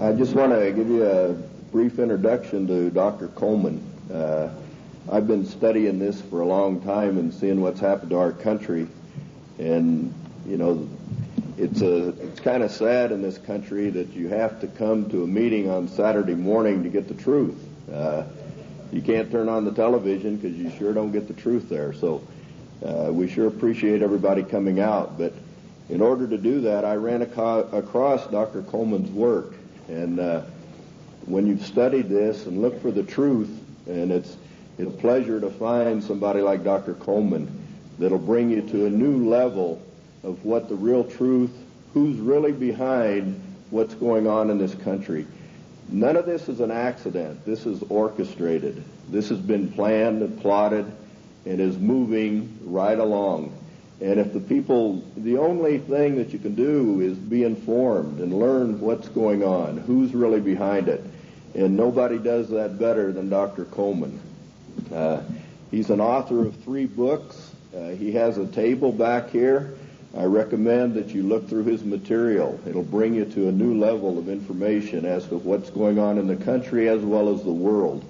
I just want to give you a brief introduction to Dr. Coleman. I've been studying this for a long time and seeing what's happened to our country, and you know, it's kind of sad in this country that you have to come to a meeting on Saturday morning to get the truth. You can't turn on the television because you sure don't get the truth there. So we sure appreciate everybody coming out. But in order to do that, I ran across Dr. Coleman's work. And when you've studied this and looked for the truth, and it's a pleasure to find somebody like Dr. Coleman that'll bring you to a new level of what the real truth, who's really behind what's going on in this country. None of this is an accident. This is orchestrated. This has been planned and plotted and is moving right along. And if the only thing that you can do is be informed and learn what's going on, who's really behind it. And nobody does that better than Dr. Coleman. He's an author of 3 books. He has a table back here. I recommend that you look through his material. It'll bring you to a new level of information as to what's going on in the country as well as the world.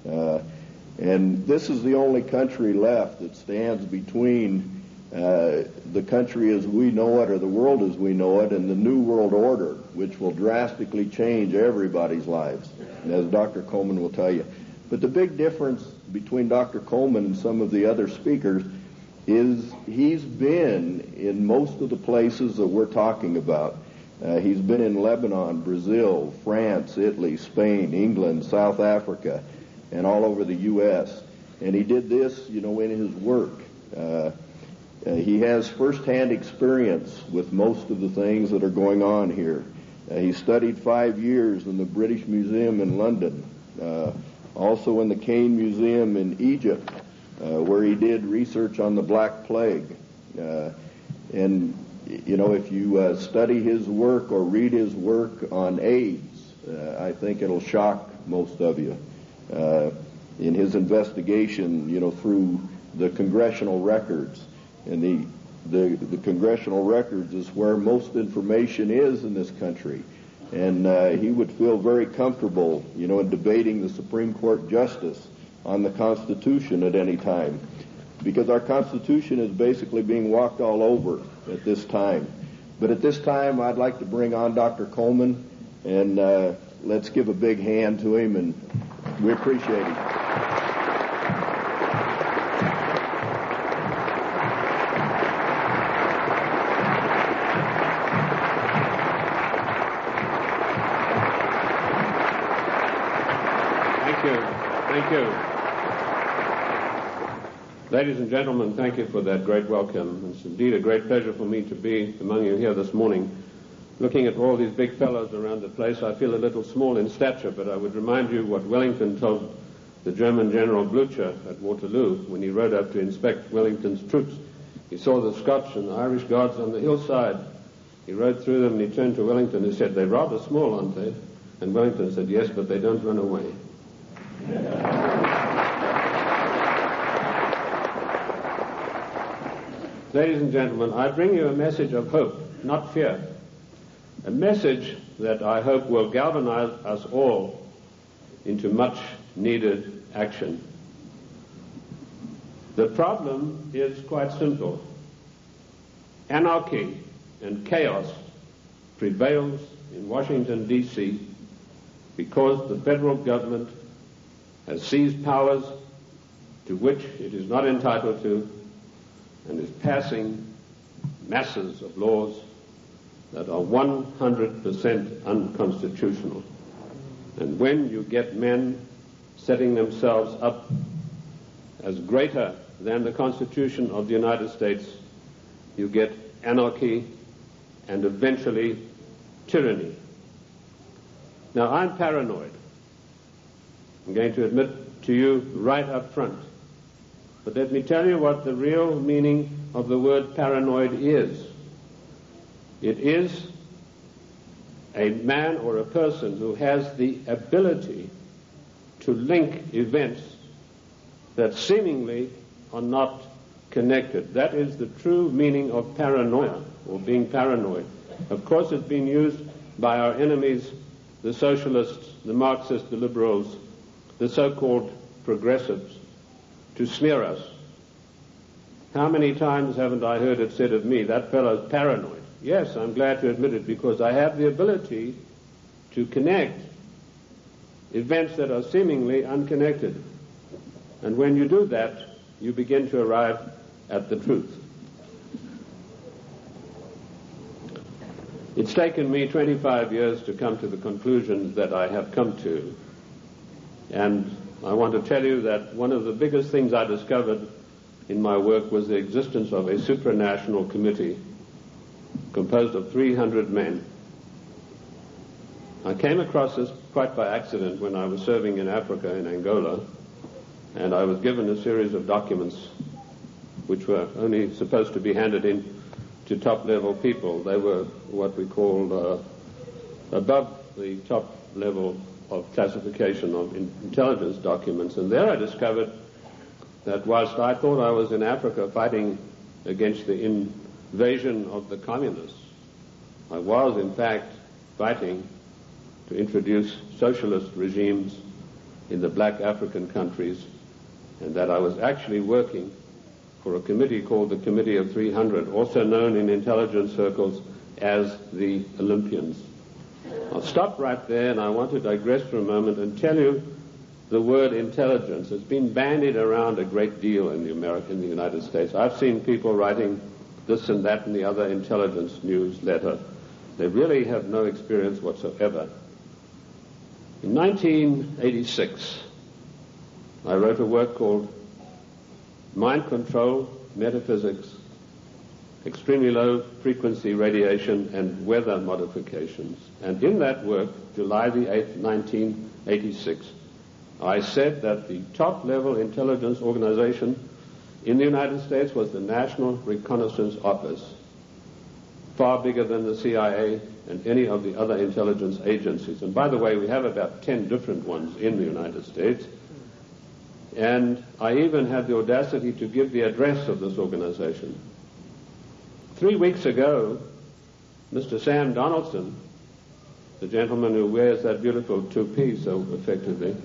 And this is the only country left that stands between the country as we know it, or the world as we know it, and the New World Order, which will drastically change everybody's lives, as Dr. Coleman will tell you. But the big difference between Dr. Coleman and some of the other speakers is he's been in most of the places that we're talking about. He's been in Lebanon, Brazil, France, Italy, Spain, England, South Africa, and all over the U.S. And he did this, in his work. He has first-hand experience with most of the things that are going on here. He studied 5 years in the British Museum in London, also in the Cain Museum in Egypt, where he did research on the Black Plague. And, if you study his work or read his work on AIDS, I think it'll shock most of you. In his investigation, through the congressional records. And the congressional records is where most information is in this country. And he would feel very comfortable, in debating the Supreme Court justice on the Constitution at any time, because our Constitution is basically being walked all over at this time. But at this time, I'd like to bring on Dr. Coleman, and let's give a big hand to him, and we appreciate him. Thank you. Ladies and gentlemen, thank you for that great welcome. It's indeed a great pleasure for me to be among you here this morning. Looking at all these big fellows around the place, I feel a little small in stature, but I would remind you what Wellington told the German General Blücher at Waterloo when he rode up to inspect Wellington's troops. He saw the Scotch and the Irish guards on the hillside. He rode through them and he turned to Wellington and said, "They're rather small, aren't they?" And Wellington said, "Yes, but they don't run away." Ladies and gentlemen, I bring you a message of hope, not fear. A message that I hope will galvanize us all into much needed action. The problem is quite simple. Anarchy and chaos prevails in Washington, D.C. because the federal government has seized powers to which it is not entitled to and is passing masses of laws that are 100% unconstitutional. And when you get men setting themselves up as greater than the Constitution of the United States, you get anarchy and eventually tyranny. Now, I'm paranoid. I'm going to admit to you right up front. But let me tell you what the real meaning of the word paranoid is. It is a man or a person who has the ability to link events that seemingly are not connected. That is the true meaning of paranoia, or being paranoid. Of course, it's been used by our enemies the socialists, the Marxists, the liberals, the so-called progressives, to smear us. How many times haven't I heard it said of me, that fellow's paranoid? Yes, I'm glad to admit it, because I have the ability to connect events that are seemingly unconnected. And when you do that, you begin to arrive at the truth. It's taken me 25 years to come to the conclusions that I have come to. And I want to tell you that one of the biggest things I discovered in my work was the existence of a supranational committee composed of 300 men. I came across this quite by accident when I was serving in Africa, in Angola, and I was given a series of documents which were only supposed to be handed in to top-level people. They were what we called above the top level of classification of intelligence documents. And there I discovered that whilst I thought I was in Africa fighting against the invasion of the communists, I was in fact fighting to introduce socialist regimes in the black African countries, and that I was actually working for a committee called the Committee of 300, also known in intelligence circles as the Olympians. I'll stop right there, and I want to digress for a moment and tell you the word intelligence has been bandied around a great deal in the United States. I've seen people writing this and that and the other intelligence newsletter. They really have no experience whatsoever. In 1986, I wrote a work called Mind Control, Metaphysics, Extremely Low Frequency Radiation and Weather Modifications. And in that work, July the 8th, 1986, I said that the top-level intelligence organization in the United States was the National Reconnaissance Office, far bigger than the CIA and any of the other intelligence agencies. And by the way, we have about 10 different ones in the United States. And I even had the audacity to give the address of this organization. 3 weeks ago, Mr. Sam Donaldson, the gentleman who wears that beautiful toupee so effectively,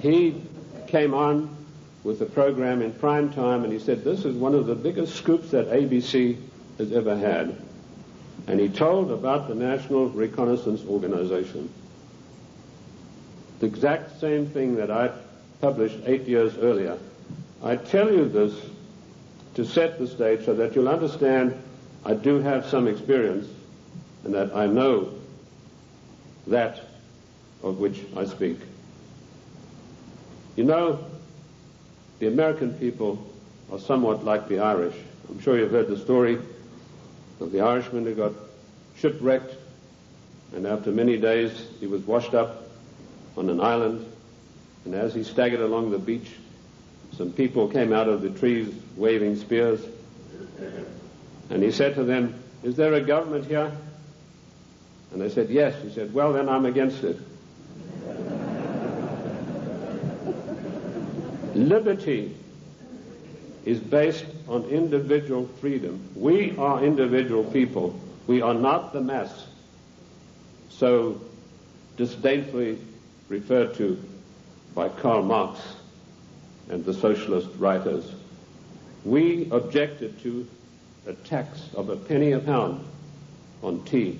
he came on with a program in prime time, and he said, this is one of the biggest scoops that ABC has ever had. And he told about the National Reconnaissance Organization. The exact same thing that I published 8 years earlier. I tell you this to set the stage so that you'll understand I do have some experience and that I know that of which I speak. You know, the American people are somewhat like the Irish. I'm sure you've heard the story of the Irishman who got shipwrecked, and after many days he was washed up on an island, and as he staggered along the beach, some people came out of the trees waving spears, and he said to them, is there a government here? And they said, yes. He said, well, then I'm against it. Liberty is based on individual freedom. We are individual people. We are not the mass, so disdainfully referred to by Karl Marx and the socialist writers. We objected to a tax of a penny a pound on tea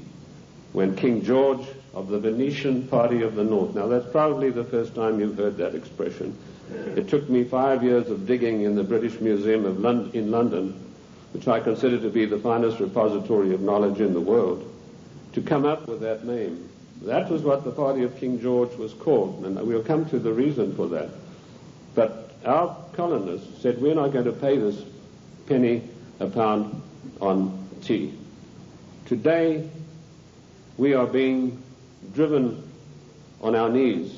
when King George of the Venetian Party of the North, now that's probably the first time you've heard that expression. It took me 5 years of digging in the British Museum in London, which I consider to be the finest repository of knowledge in the world, to come up with that name. That was what the party of King George was called, and we'll come to the reason for that. But our colonists said, we're not going to pay this penny a pound on tea. Today, we are being driven on our knees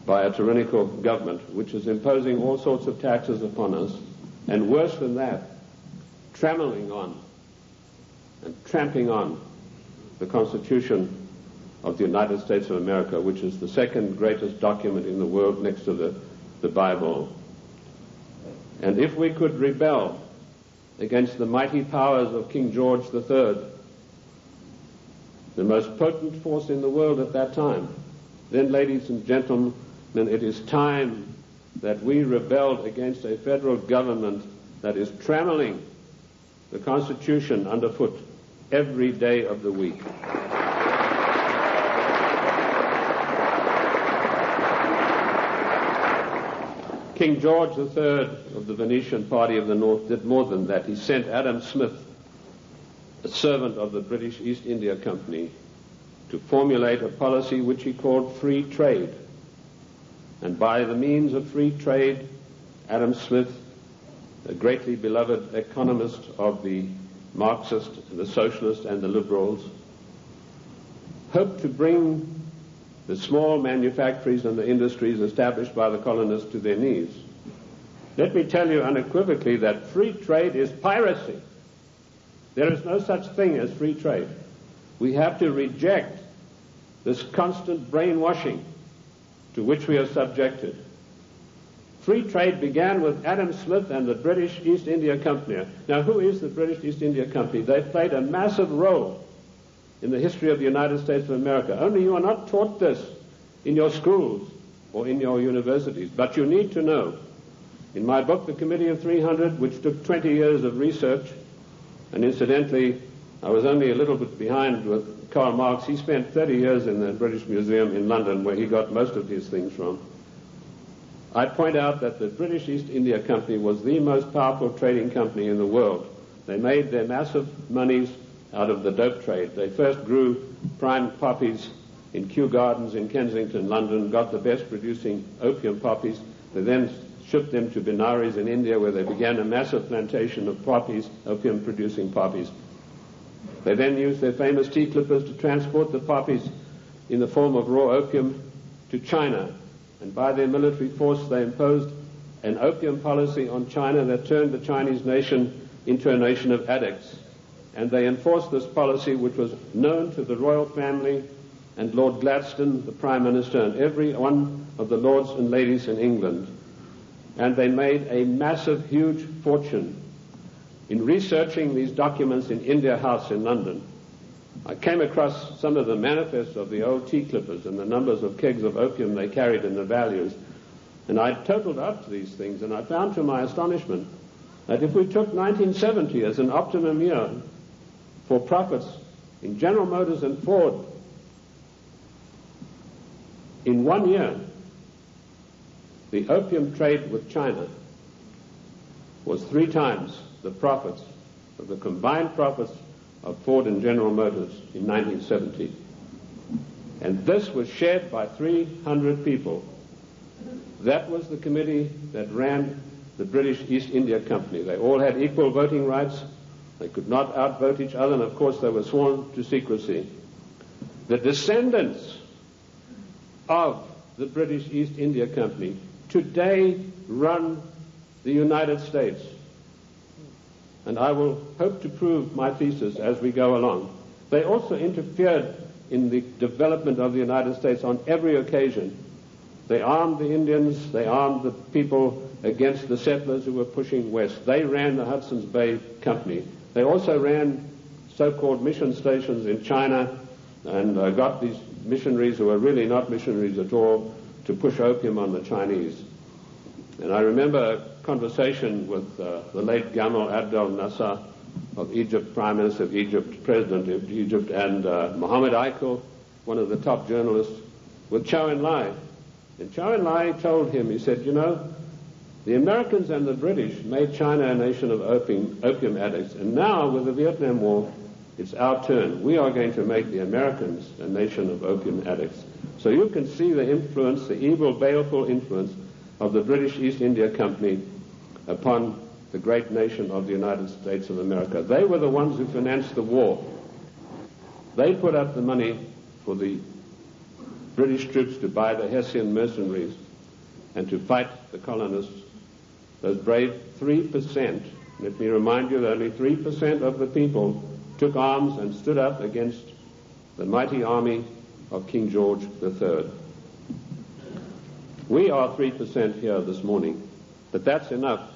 by a tyrannical government which is imposing all sorts of taxes upon us, and worse than that, trammeling on and tramping on the Constitution of the United States of America, which is the second greatest document in the world next to the Bible. And if we could rebel against the mighty powers of King George III, the most potent force in the world at that time. Then, ladies and gentlemen, it is time that we rebelled against a federal government that is trammeling the Constitution underfoot every day of the week. King George III of the Venetian Party of the North did more than that. He sent Adam Smith, a servant of the British East India Company, to formulate a policy which he called free trade. And by the means of free trade, Adam Smith, a greatly beloved economist of the Marxist, the socialist, and the liberals, hoped to bring the small manufactories and the industries established by the colonists to their knees. Let me tell you unequivocally that free trade is piracy. There is no such thing as free trade. We have to reject this constant brainwashing to which we are subjected. Free trade began with Adam Smith and the British East India Company. Now, who is the British East India Company? They played a massive role in the history of the United States of America. Only you are not taught this in your schools or in your universities, but you need to know. In my book, The Committee of 300, which took 20 years of research, and incidentally, I was only a little bit behind with Karl Marx. He spent 30 years in the British Museum in London, where he got most of his things from. I point out that the British East India Company was the most powerful trading company in the world. They made their massive monies out of the dope trade. They first grew prime poppies in Kew Gardens in Kensington, London, got the best producing opium poppies. They then shipped them to Benares in India, where they began a massive plantation of poppies, opium producing poppies. They then used their famous tea clippers to transport the poppies in the form of raw opium to China. And by their military force, they imposed an opium policy on China that turned the Chinese nation into a nation of addicts. And they enforced this policy, which was known to the royal family and Lord Gladstone, the Prime Minister, and every one of the lords and ladies in England. And they made a massive, huge fortune. In researching these documents in India House in London, I came across some of the manifests of the old tea clippers and the numbers of kegs of opium they carried and the values. And I totaled up these things, and I found to my astonishment that if we took 1970 as an optimum year for profits in General Motors and Ford, in 1 year, the opium trade with China was 3 times the profits of the combined profits of Ford and General Motors in 1970. And this was shared by 300 people. That was the committee that ran the British East India Company. They all had equal voting rights. They could not outvote each other, and of course they were sworn to secrecy. The descendants of the British East India Company today run the United States. And I will hope to prove my thesis as we go along. They also interfered in the development of the United States on every occasion. They armed the Indians, they armed the people against the settlers who were pushing west. They ran the Hudson's Bay Company. They also ran so-called mission stations in China and got these missionaries, who were really not missionaries at all, to push opium on the Chinese. And I remember a conversation with the late Gamal Abdel Nasser of Egypt, Prime Minister of Egypt, President of Egypt, and Mohammed Aikel, one of the top journalists, with Chow En-lai. And Chow En-lai told him, he said, you know, the Americans and the British made China a nation of opium addicts, and now with the Vietnam War, it's our turn. We are going to make the Americans a nation of opium addicts. So you can see the influence, the evil, baleful influence of the British East India Company upon the great nation of the United States of America. They were the ones who financed the war. They put up the money for the British troops to buy the Hessian mercenaries and to fight the colonists. Those brave 3%, let me remind you that only 3% of the people took arms and stood up against the mighty army of King George III. We are 3% here this morning, but that's enough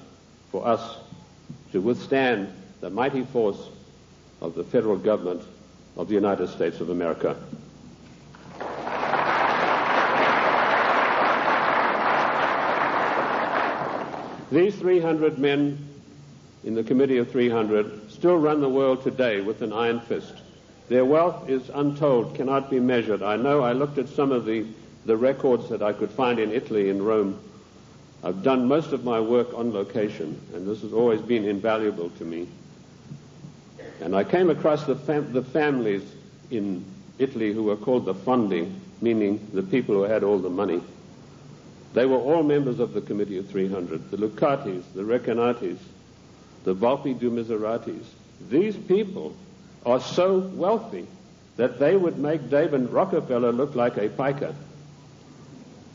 for us to withstand the mighty force of the federal government of the United States of America. These 300 men in the Committee of 300 still run the world today with an iron fist. Their wealth is untold, cannot be measured. I know I looked at some of the records that I could find in Italy, in Rome. I've done most of my work on location, and this has always been invaluable to me. And I came across the families in Italy who were called the fondi, meaning the people who had all the money. They were all members of the Committee of 300, the Lucatis, the Recanatis, the Volpi du Miseratis. These people are so wealthy that they would make David Rockefeller look like a piker.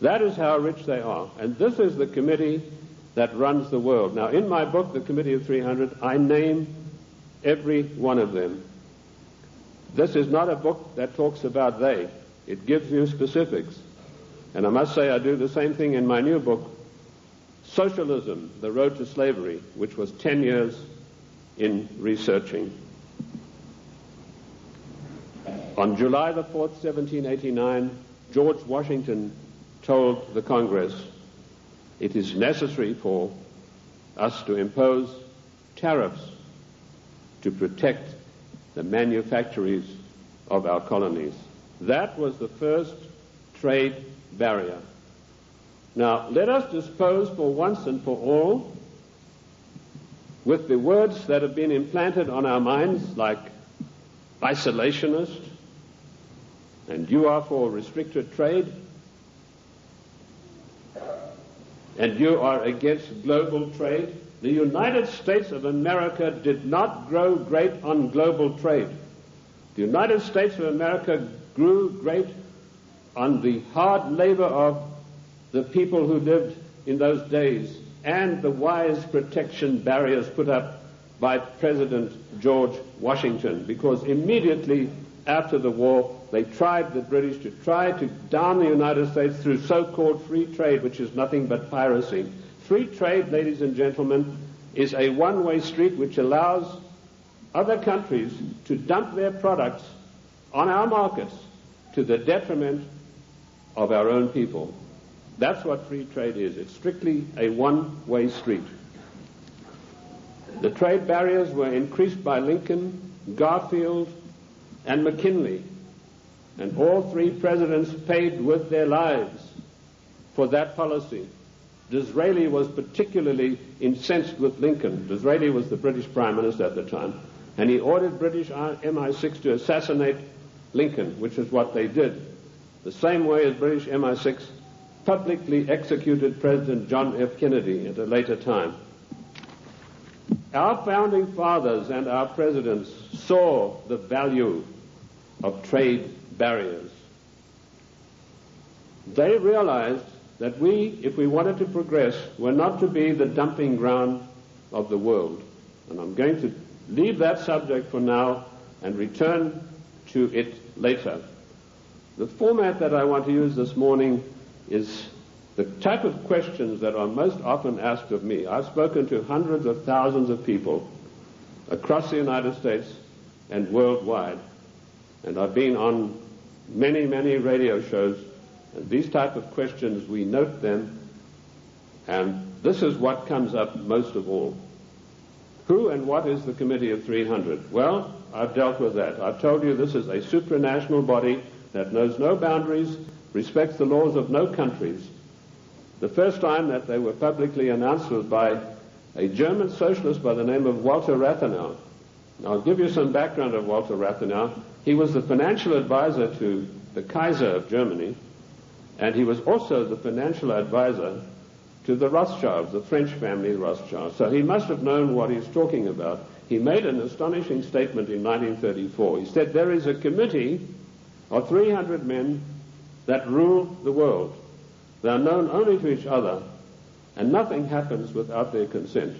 That is how rich they are. And this is the committee that runs the world. Now, in my book, The Committee of 300, I name every one of them. This is not a book that talks about they. It gives you specifics. And I must say I do the same thing in my new book, Socialism, The Road to Slavery, which was 10 years in researching. On July the 4th, 1789, George Washington told the Congress, it is necessary for us to impose tariffs to protect the manufactories of our colonies. That was the first trade barrier. Now, let us dispose for once and for all with the words that have been implanted on our minds, like isolationist, and you are for restricted trade, and you are against global trade. The United States of America did not grow great on global trade. The United States of America grew great on the hard labor of the people who lived in those days and the wise protection barriers put up by President George Washington, because immediately after the war they tried, the British, to try to down the United States through so-called free trade, which is nothing but piracy. Free trade, ladies and gentlemen, is a one-way street which allows other countries to dump their products on our markets to the detriment of our own people. That's what free trade is. It's strictly a one-way street. The trade barriers were increased by Lincoln, Garfield, and McKinley, and all three presidents paid with their lives for that policy. Disraeli was particularly incensed with Lincoln. Disraeli was the British Prime Minister at the time, and he ordered British MI6 to assassinate Lincoln, which is what they did, the same way as British MI6 publicly executed President John F. Kennedy at a later time. Our founding fathers and our presidents saw the value of trade barriers. They realized that we, if we wanted to progress, were not to be the dumping ground of the world. And I'm going to leave that subject for now and return to it later. The format that I want to use this morning is the type of questions that are most often asked of me. I've spoken to hundreds of thousands of people across the United States and worldwide, and I've been on many, many radio shows, and these type of questions, we note them, and this is what comes up most of all. Who and what is the Committee of 300? Well, I've dealt with that. I've told you this is a supranational body that knows no boundaries, respects the laws of no countries. The first time that they were publicly announced was by a German socialist by the name of Walter Rathenau. Now, I'll give you some background of Walter Rathenau. He was the financial advisor to the Kaiser of Germany, and he was also the financial advisor to the Rothschilds, the French family Rothschild. So he must have known what he's talking about. He made an astonishing statement in 1934. He said, there is a committee of 300 men that rule the world. They are known only to each other, and nothing happens without their consent.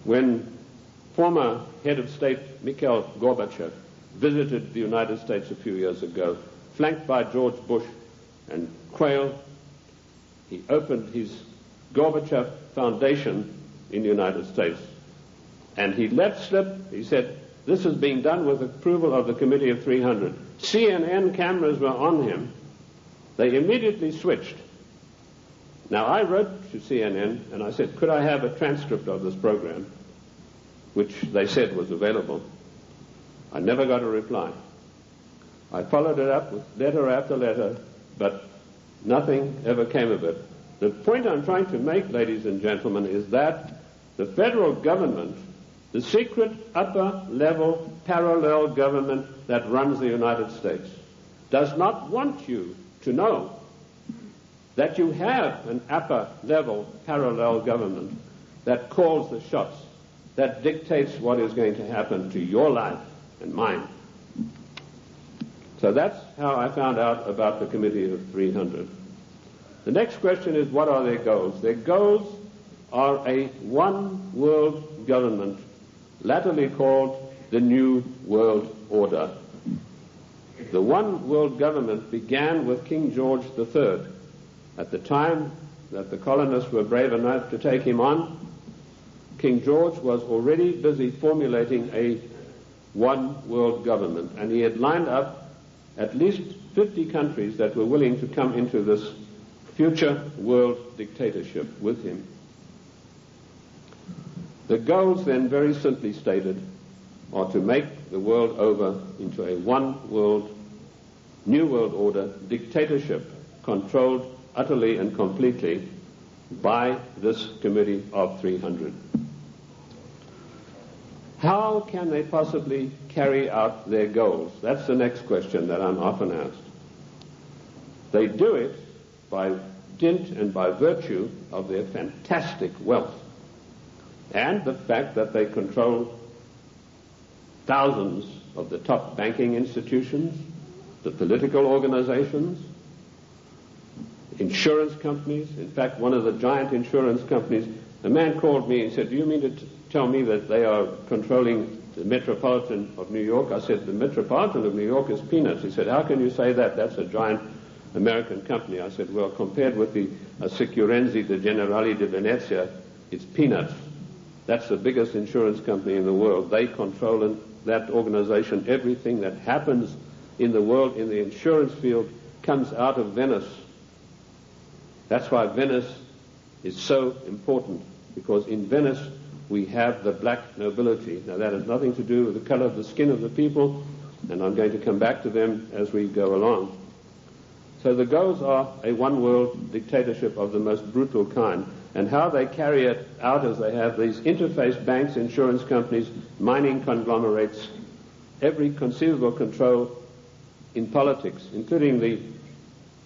When former head of state Mikhail Gorbachev visited the United States a few years ago, flanked by George Bush and Quayle, he opened his Gorbachev Foundation in the United States. And he let slip, he said, this is being done with approval of the Committee of 300. CNN cameras were on him. They immediately switched. Now, I wrote to CNN and I said, could I have a transcript of this program, which they said was available. I never got a reply. I followed it up with letter after letter, but nothing ever came of it. The point I'm trying to make, ladies and gentlemen, is that the federal government, the secret upper-level parallel government that runs the United States, does not want you to know that you have an upper-level parallel government that calls the shots, that dictates what is going to happen to your life and mine. So that's how I found out about the Committee of 300. The next question is, what are their goals? Their goals are a one-world government, latterly called the New World Order. The one-world government began with King George III. At the time that the colonists were brave enough to take him on, King George was already busy formulating a one-world government, and he had lined up at least 50 countries that were willing to come into this future world dictatorship with him. The goals then, very simply stated, are to make the world over into a one-world, new world order dictatorship controlled utterly and completely by this Committee of 300. How can they possibly carry out their goals? That's the next question that I'm often asked. They do it by dint and by virtue of their fantastic wealth and the fact that they control thousands of the top banking institutions, the political organizations, insurance companies. In fact, one of the giant insurance companies, a man called me and said, do you mean to tell me that they are controlling the Metropolitan of New York? I said, the Metropolitan of New York is peanuts. He said, how can you say that? That's a giant American company. I said, well, compared with the Assicurenzi de Generali de Venezia, it's peanuts. That's the biggest insurance company in the world. They control in that organization everything that happens in the world in the insurance field comes out of Venice. That's why Venice is so important, because in Venice we have the black nobility. Now that has nothing to do with the color of the skin of the people, and I'm going to come back to them as we go along. So the goals are a one-world dictatorship of the most brutal kind, and how they carry it out is they have these interface banks, insurance companies, mining conglomerates, every conceivable control in politics, including the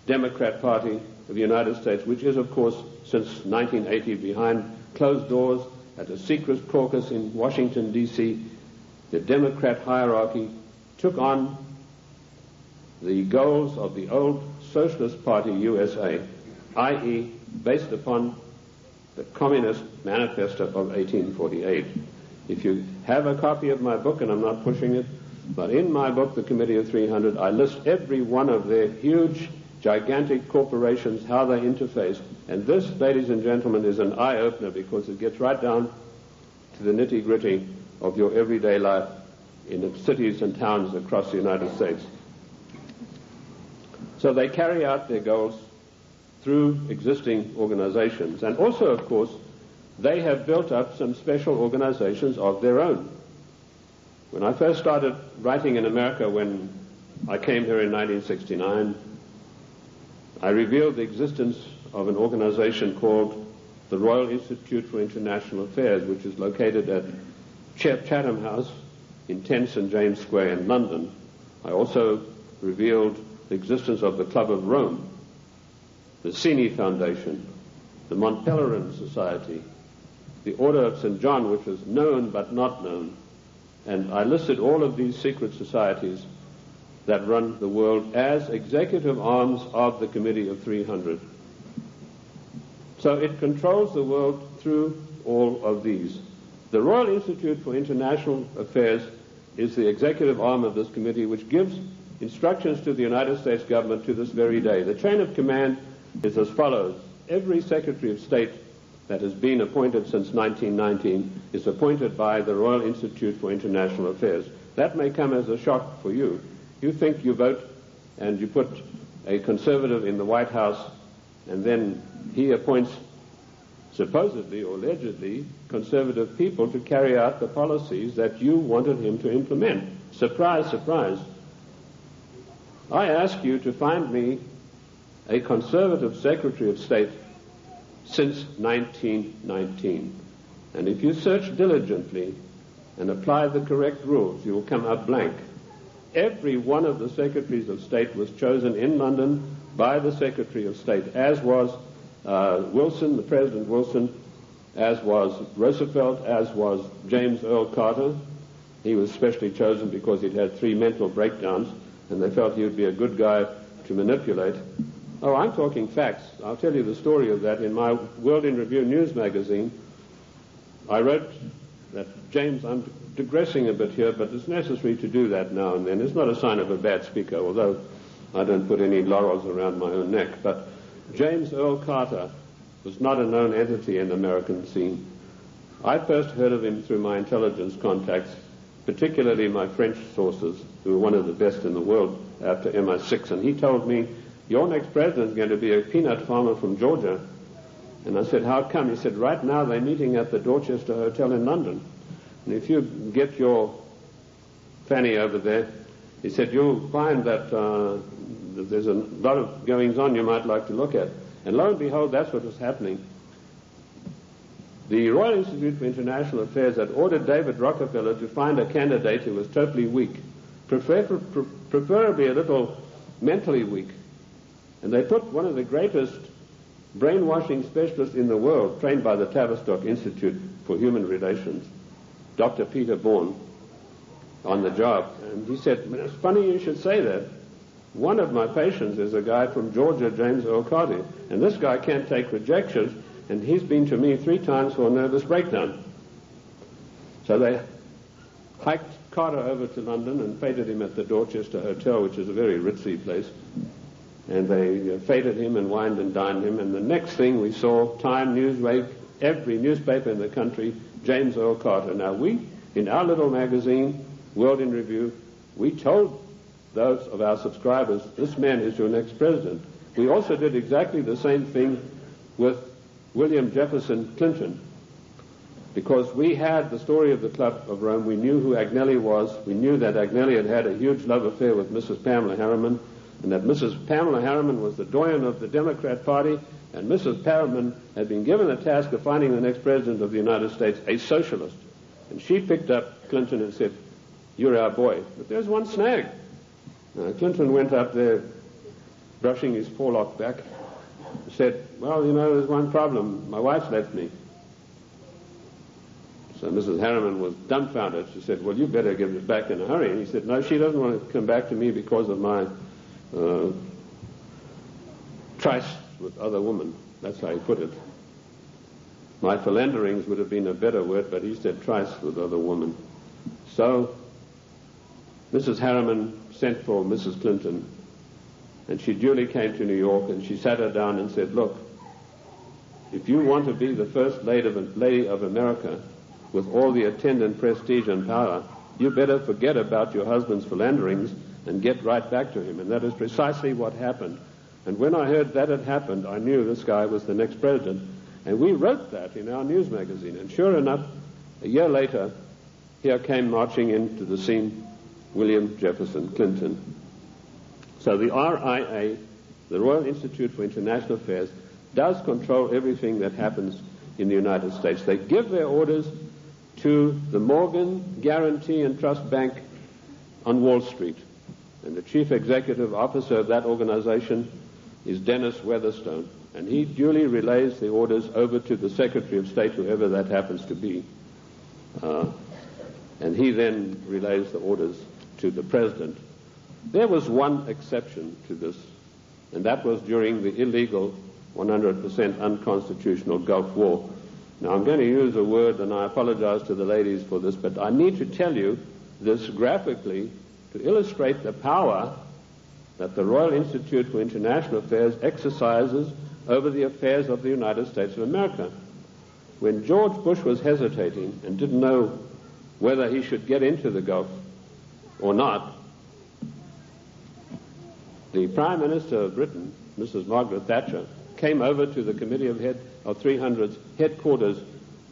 Democrat Party of the United States, which is, of course, since 1980 behind closed doors at a secret caucus in Washington, D.C. The Democrat hierarchy took on the goals of the old Socialist Party USA, i.e., based upon the Communist Manifesto of 1848. If you have a copy of my book, and I'm not pushing it, but in my book, The Committee of 300, I list every one of their huge, gigantic corporations, how they interface. And this, ladies and gentlemen, is an eye-opener, because it gets right down to the nitty-gritty of your everyday life in the cities and towns across the United States. So they carry out their goals through existing organizations. And also, of course, they have built up some special organizations of their own. When I first started writing in America, when I came here in 1969, I revealed the existence of an organization called the Royal Institute for International Affairs, which is located at Chatham House in 10 St. James Square in London. I also revealed the existence of the Club of Rome, the Cini Foundation, the Mont Pelerin Society, the Order of St. John, which was known but not known. And I listed all of these secret societies that run the world as executive arms of the Committee of 300. So it controls the world through all of these. The Royal Institute for International Affairs is the executive arm of this committee, which gives instructions to the United States government to this very day. The chain of command is as follows. Every Secretary of State that has been appointed since 1919 is appointed by the Royal Institute for International Affairs. That may come as a shock for you. You think you vote and you put a conservative in the White House, and then he appoints supposedly or allegedly conservative people to carry out the policies that you wanted him to implement. Surprise, surprise. I ask you to find me a conservative Secretary of State since 1919. And if you search diligently and apply the correct rules, you will come up blank. Every one of the Secretaries of State was chosen in London by the Secretary of State, as was Wilson, the President Wilson, as was Roosevelt, as was James Earl Carter. He was specially chosen because he'd had 3 mental breakdowns, and they felt he would be a good guy to manipulate. Oh, I'm talking facts. I'll tell you the story of that. In my World in Review news magazine, I wrote that, James, I'm digressing a bit here, but it's necessary to do that now and then. It's not a sign of a bad speaker, although I don't put any laurels around my own neck. But James Earl Carter was not a known entity in the American scene. I first heard of him through my intelligence contacts, particularly my French sources, who were one of the best in the world after MI6, and he told me, your next president is going to be a peanut farmer from Georgia. And I said, how come? He said, right now they're meeting at the Dorchester Hotel in London. And if you get your fanny over there, he said, you'll find that there's a lot of goings on you might like to look at. And lo and behold, that's what was happening. The Royal Institute for International Affairs had ordered David Rockefeller to find a candidate who was totally weak, preferably a little mentally weak. And they put one of the greatest brainwashing specialists in the world, trained by the Tavistock Institute for Human Relations, Dr. Peter Bourne, on the job. And he said, it's funny you should say that. One of my patients is a guy from Georgia, James Earl Carter, and this guy can't take rejection, and he's been to me 3 times for a nervous breakdown. So they hiked Carter over to London and feted him at the Dorchester Hotel, which is a very ritzy place. And they feted him and wined and dined him. And the next thing we saw, Time, Newsweek, every newspaper in the country, James Earl Carter. Now we, in our little magazine, World in Review, we told those of our subscribers, this man is your next president. We also did exactly the same thing with William Jefferson Clinton, because we had the story of the Club of Rome. We knew who Agnelli was. We knew that Agnelli had had a huge love affair with Mrs. Pamela Harriman, and that Mrs. Pamela Harriman was the doyen of the Democrat Party, and Mrs. Harriman had been given the task of finding the next president of the United States, a socialist. And she picked up Clinton and said, you're our boy. But there's one snag. Clinton went up there brushing his forelock back, said, well, you know, there's one problem. My wife's left me. So Mrs. Harriman was dumbfounded. She said, well, you better give it back in a hurry. And he said, no, she doesn't want to come back to me because of my tryst with other women. That's how he put it. My philanderings would have been a better word, but he said tryst with other women. So Mrs. Harriman sent for Mrs. Clinton, and she duly came to New York, and she sat her down and said, look, if you want to be the first lady of America with all the attendant prestige and power, you better forget about your husband's philanderings and get right back to him. And that is precisely what happened. And when I heard that had happened, I knew this guy was the next president. And we wrote that in our news magazine. And sure enough, a year later, here came marching into the scene William Jefferson Clinton. So the RIA, the Royal Institute for International Affairs, does control everything that happens in the United States. They give their orders to the Morgan Guarantee and Trust Bank on Wall Street. And the chief executive officer of that organization is Dennis Weatherstone. And he duly relays the orders over to the Secretary of State, whoever that happens to be. And he then relays the orders to the President. There was one exception to this, and that was during the illegal, 100% unconstitutional Gulf War. Now, I'm going to use a word, and I apologize to the ladies for this, but I need to tell you this graphically to illustrate the power that the Royal Institute for International Affairs exercises over the affairs of the United States of America. when George Bush was hesitating and didn't know whether he should get into the Gulf or not, the Prime Minister of Britain, Mrs. Margaret Thatcher, came over to the Committee of 300's headquarters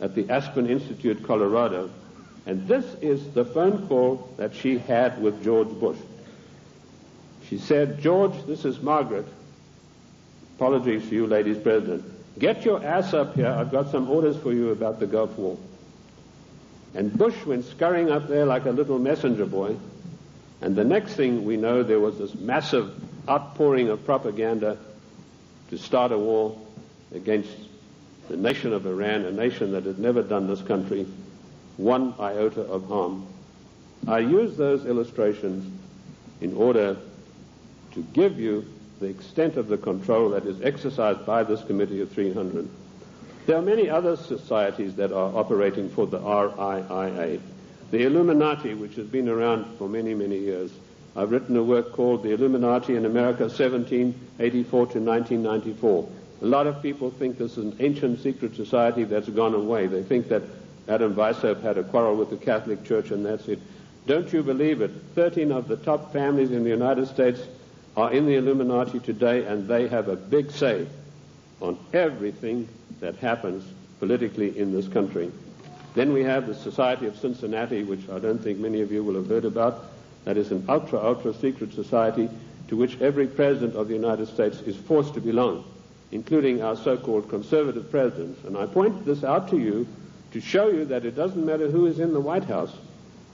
at the Aspen Institute, Colorado, and this is the phone call that she had with George Bush. She said, "George, this is Margaret. Apologies to you, ladies president. Get your ass up here. I've got some orders for you about the Gulf War." And Bush went scurrying up there like a little messenger boy. And the next thing we know, there was this massive outpouring of propaganda to start a war against the nation of Iran, a nation that had never done this country one iota of harm. I use those illustrations in order to give you the extent of the control that is exercised by this Committee of 300. There are many other societies that are operating for the RIIA. The Illuminati, which has been around for many, many years. I've written a work called The Illuminati in America, 1784 to 1994. A lot of people think this is an ancient secret society that's gone away. They think that Adam Weishaupt had a quarrel with the Catholic Church and that's it. Don't you believe it? 13 of the top families in the United States are in the Illuminati today, and they have a big say on everything that happens politically in this country. Then we have the Society of Cincinnati, which I don't think many of you will have heard about. That is an ultra secret society to which every president of the United States is forced to belong, including our so-called conservative presidents. And I point this out to you to show you that it doesn't matter who is in the White House.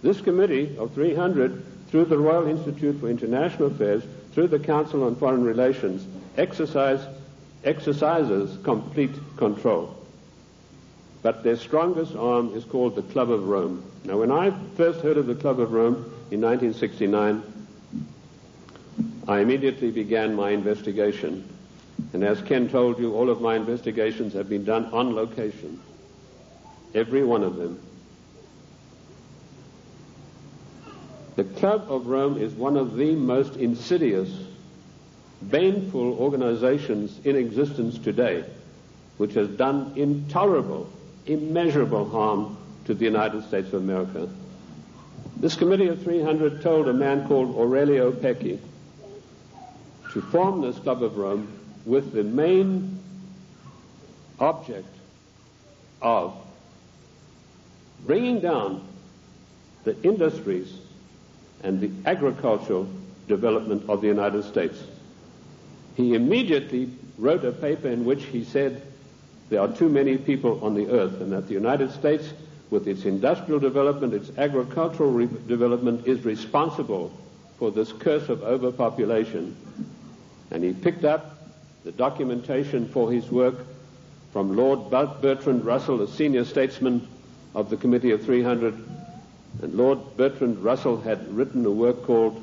This Committee of 300, through the Royal Institute for International Affairs, through the Council on Foreign Relations, exercises complete control. But their strongest arm is called the Club of Rome. Now, when I first heard of the Club of Rome in 1969, I immediately began my investigation. And as Ken told you, all of my investigations have been done on location. Every one of them. The Club of Rome is one of the most insidious, baneful organizations in existence today, which has done intolerable, immeasurable harm to the United States of America. This Committee of 300 told a man called Aurelio Pecci to form this Club of Rome with the main object of bringing down the industries and the agricultural development of the United States. He immediately wrote a paper in which he said there are too many people on the earth and that the United States, with its industrial development, its agricultural development, is responsible for this curse of overpopulation. And he picked up the documentation for his work from Lord Bertrand Russell, a senior statesman of the Committee of 300. And Lord Bertrand Russell had written a work called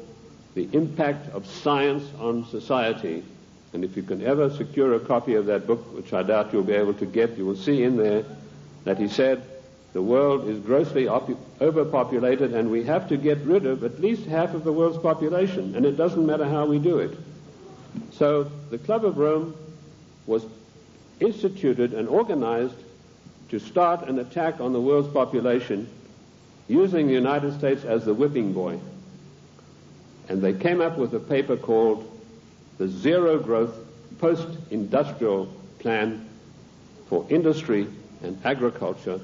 The Impact of Science on Society. And if you can ever secure a copy of that book, which I doubt you'll be able to get, you will see in there that he said the world is grossly overpopulated and we have to get rid of at least half of the world's population, and it doesn't matter how we do it. So the Club of Rome was instituted and organized to start an attack on the world's population using the United States as the whipping boy. And they came up with a paper called the Zero Growth Post-Industrial Plan for Industry and Agriculture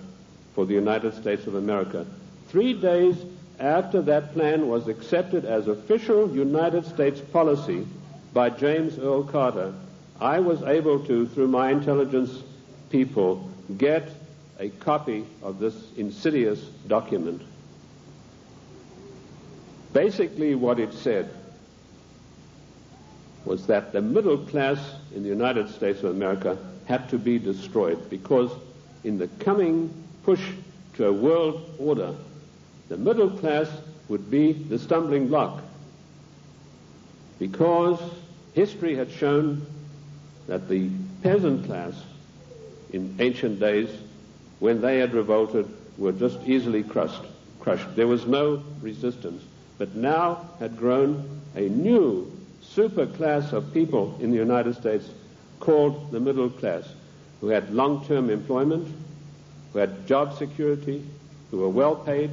for the United States of America. 3 days after that plan was accepted as official United States policy by James Earl Carter, I was able to, through my intelligence people, get a copy of this insidious document. Basically what it said was that the middle class in the United States of America had to be destroyed because in the coming push to a world order, the middle class would be the stumbling block because history had shown that the peasant class in ancient days, when they had revolted, were just easily crushed. There was no resistance. But now had grown a new super class of people in the United States called the middle class, who had long-term employment, who had job security, who were well paid,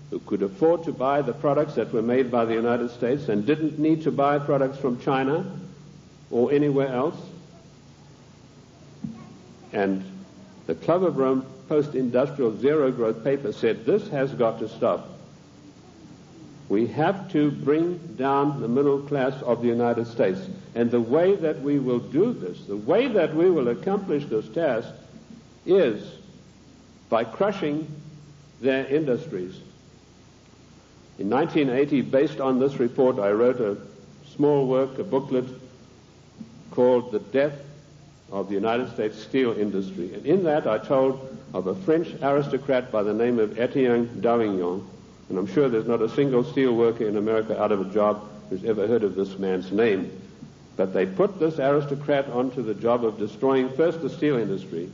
who could afford to buy the products that were made by the United States and didn't need to buy products from China or anywhere else. And the Club of Rome post-industrial zero-growth paper said, this has got to stop. We have to bring down the middle class of the United States. And the way that we will do this, the way that we will accomplish this task, is by crushing their industries. In 1980, based on this report, I wrote a small work, a booklet, called The Death of the United States Steel Industry. And in that I told of a French aristocrat by the name of Etienne d'Avignon, and I'm sure there's not a single steel worker in America out of a job who's ever heard of this man's name. But they put this aristocrat onto the job of destroying first the steel industry.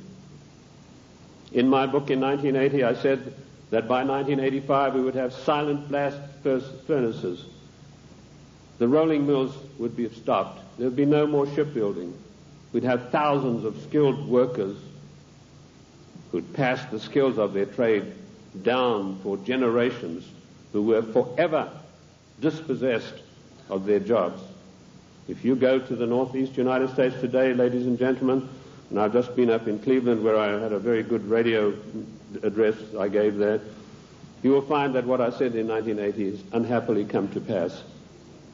In my book in 1980, I said that by 1985 we would have silent blast furnaces. The rolling mills would be stopped. There would be no more shipbuilding. We'd have thousands of skilled workers who'd passed the skills of their trade down for generations, who were forever dispossessed of their jobs. If you go to the northeast United States today, ladies and gentlemen, and I've just been up in Cleveland where I had a very good radio address I gave there, you will find that what I said in 1980 has unhappily come to pass.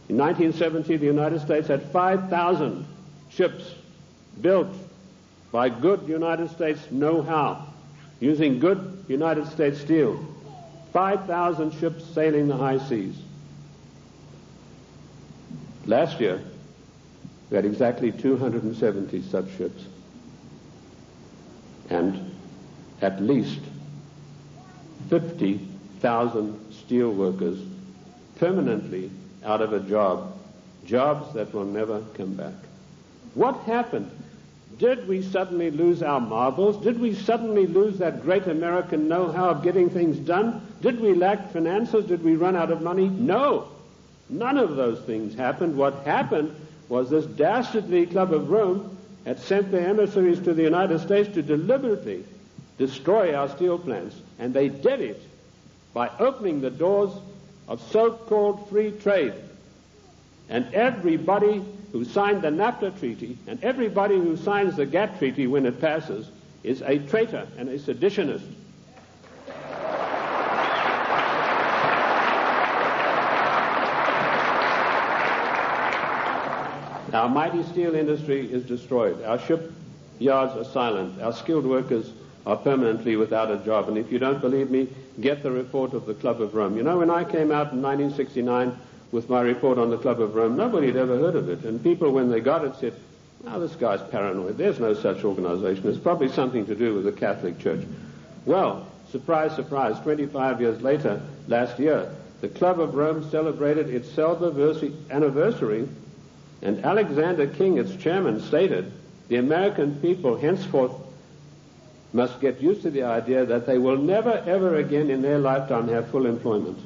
In 1970, the United States had 5,000 ships built by good United States know-how, using good United States steel. 5,000 ships sailing the high seas. Last year, we had exactly 270 such ships. And at least 50,000 steel workers permanently out of a job, jobs that will never come back. What happened? Did we suddenly lose our marbles? Did we suddenly lose that great American know-how of getting things done? Did we lack finances? Did we run out of money? No. None of those things happened. What happened was this dastardly Club of Rome had sent their emissaries to the United States to deliberately destroy our steel plants. And they did it by opening the doors of so-called free trade. And everybody who signed the NAFTA treaty and everybody who signs the GATT treaty when it passes is a traitor and a seditionist. Our mighty steel industry is destroyed. Our shipyards are silent. Our skilled workers are permanently without a job. And if you don't believe me, get the report of the Club of Rome. You know, when I came out in 1969 with my report on the Club of Rome, nobody had ever heard of it. And people, when they got it, said, oh, this guy's paranoid. There's no such organization. It's probably something to do with the Catholic Church. Well, surprise, surprise, 25 years later, last year, the Club of Rome celebrated its anniversary, and Alexander King, its chairman, stated, the American people henceforth must get used to the idea that they will never, ever again in their lifetime have full employment.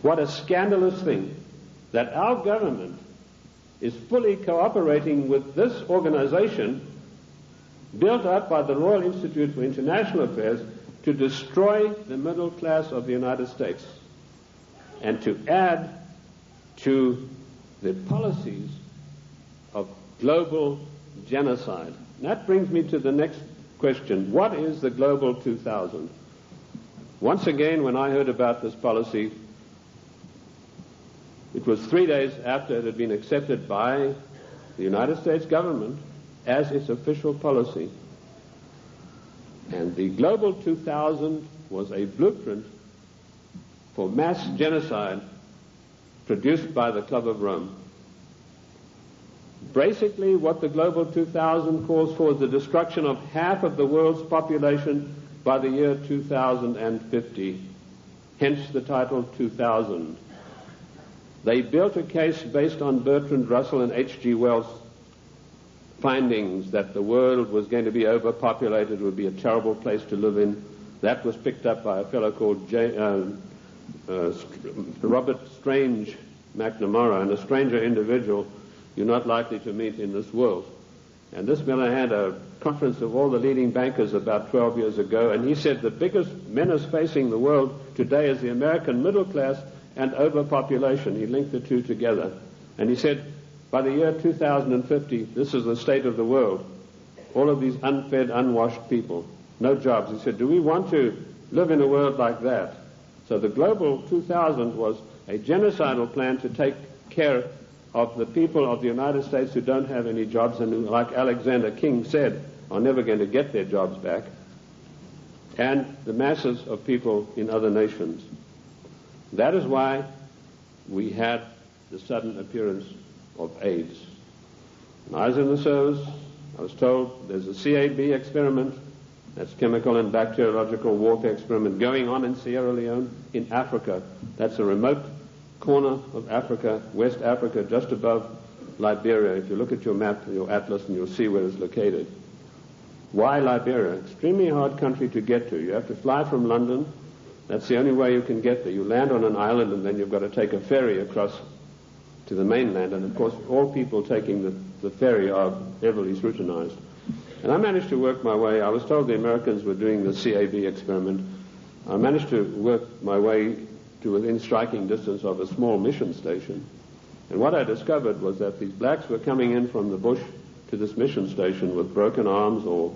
What a scandalous thing that our government is fully cooperating with this organization built up by the Royal Institute for International Affairs to destroy the middle class of the United States and to add to the policies of global genocide. And that brings me to the next question. What is the Global 2000? Once again, when I heard about this policy, it was 3 days after it had been accepted by the United States government as its official policy. And the Global 2000 was a blueprint for mass genocide produced by the Club of Rome. Basically, what the Global 2000 calls for is the destruction of half of the world's population by the year 2050. Hence the title 2000. They built a case based on Bertrand Russell and H.G. Wells' findings that the world was going to be overpopulated, would be a terrible place to live in. That was picked up by a fellow called Robert Strange McNamara, and a stranger individual you're not likely to meet in this world. And this Miller had a conference of all the leading bankers about 12 years ago, and he said the biggest menace facing the world today is the American middle class and overpopulation. He linked the two together. And he said, by the year 2050, this is the state of the world. All of these unfed, unwashed people, no jobs. He said, do we want to live in a world like that? So the Global 2000 was a genocidal plan to take care of the people of the United States who don't have any jobs and who, like Alexander King said, are never going to get their jobs back, and the masses of people in other nations. That is why we had the sudden appearance of AIDS. When I was in the service, I was told there's a CAB experiment, that's chemical and bacteriological warfare experiment, going on in Sierra Leone, in Africa. That's a remote corner of Africa, West Africa, just above Liberia. If you look at your map, your atlas, and you'll see where it's located. Why Liberia? Extremely hard country to get to. You have to fly from London. That's the only way you can get there. You land on an island, and then you've got to take a ferry across to the mainland. And, of course, all people taking the ferry are heavily scrutinized. And I managed to work my way. I was told the Americans were doing the CAB experiment. I managed to work my way to within striking distance of a small mission station. And what I discovered was that these blacks were coming in from the bush to this mission station with broken arms or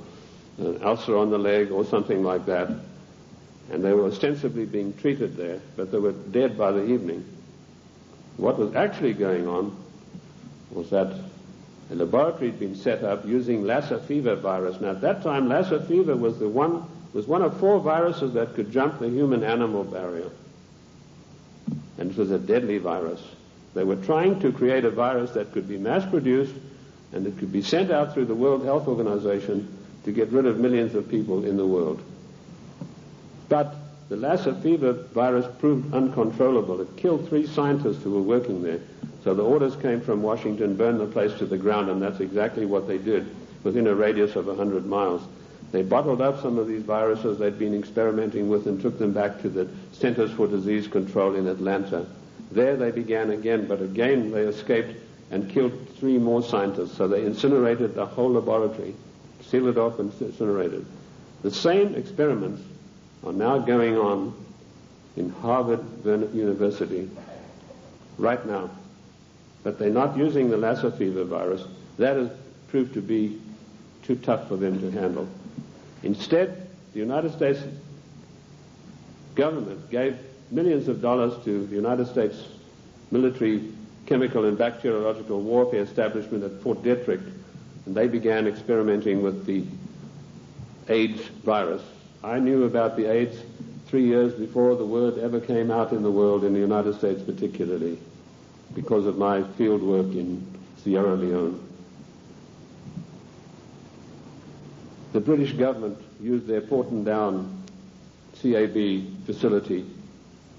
an ulcer on the leg or something like that. And they were ostensibly being treated there, but they were dead by the evening. What was actually going on was that a laboratory had been set up using Lassa fever virus. Now, at that time, Lassa fever was one of 4 viruses that could jump the human-animal barrier. And it was a deadly virus. They were trying to create a virus that could be mass-produced and it could be sent out through the World Health Organization to get rid of millions of people in the world. But the Lassa fever virus proved uncontrollable. It killed 3 scientists who were working there. So the orders came from Washington, burn the place to the ground, and that's exactly what they did within a radius of 100 miles. They bottled up some of these viruses they'd been experimenting with and took them back to the Centers for Disease Control in Atlanta. There they began again, but again they escaped and killed 3 more scientists. So they incinerated the whole laboratory, sealed it off and incinerated. The same experiments are now going on in Harvard University right now. But they're not using the Lassa fever virus. That has proved to be too tough for them to handle. Instead, the United States government gave millions of dollars to the United States military chemical and bacteriological warfare establishment at Fort Detrick, and they began experimenting with the AIDS virus. I knew about the AIDS 3 years before the word ever came out in the world, in the United States particularly, because of my field work in Sierra Leone. The British government used their Porton-Down CAB facility.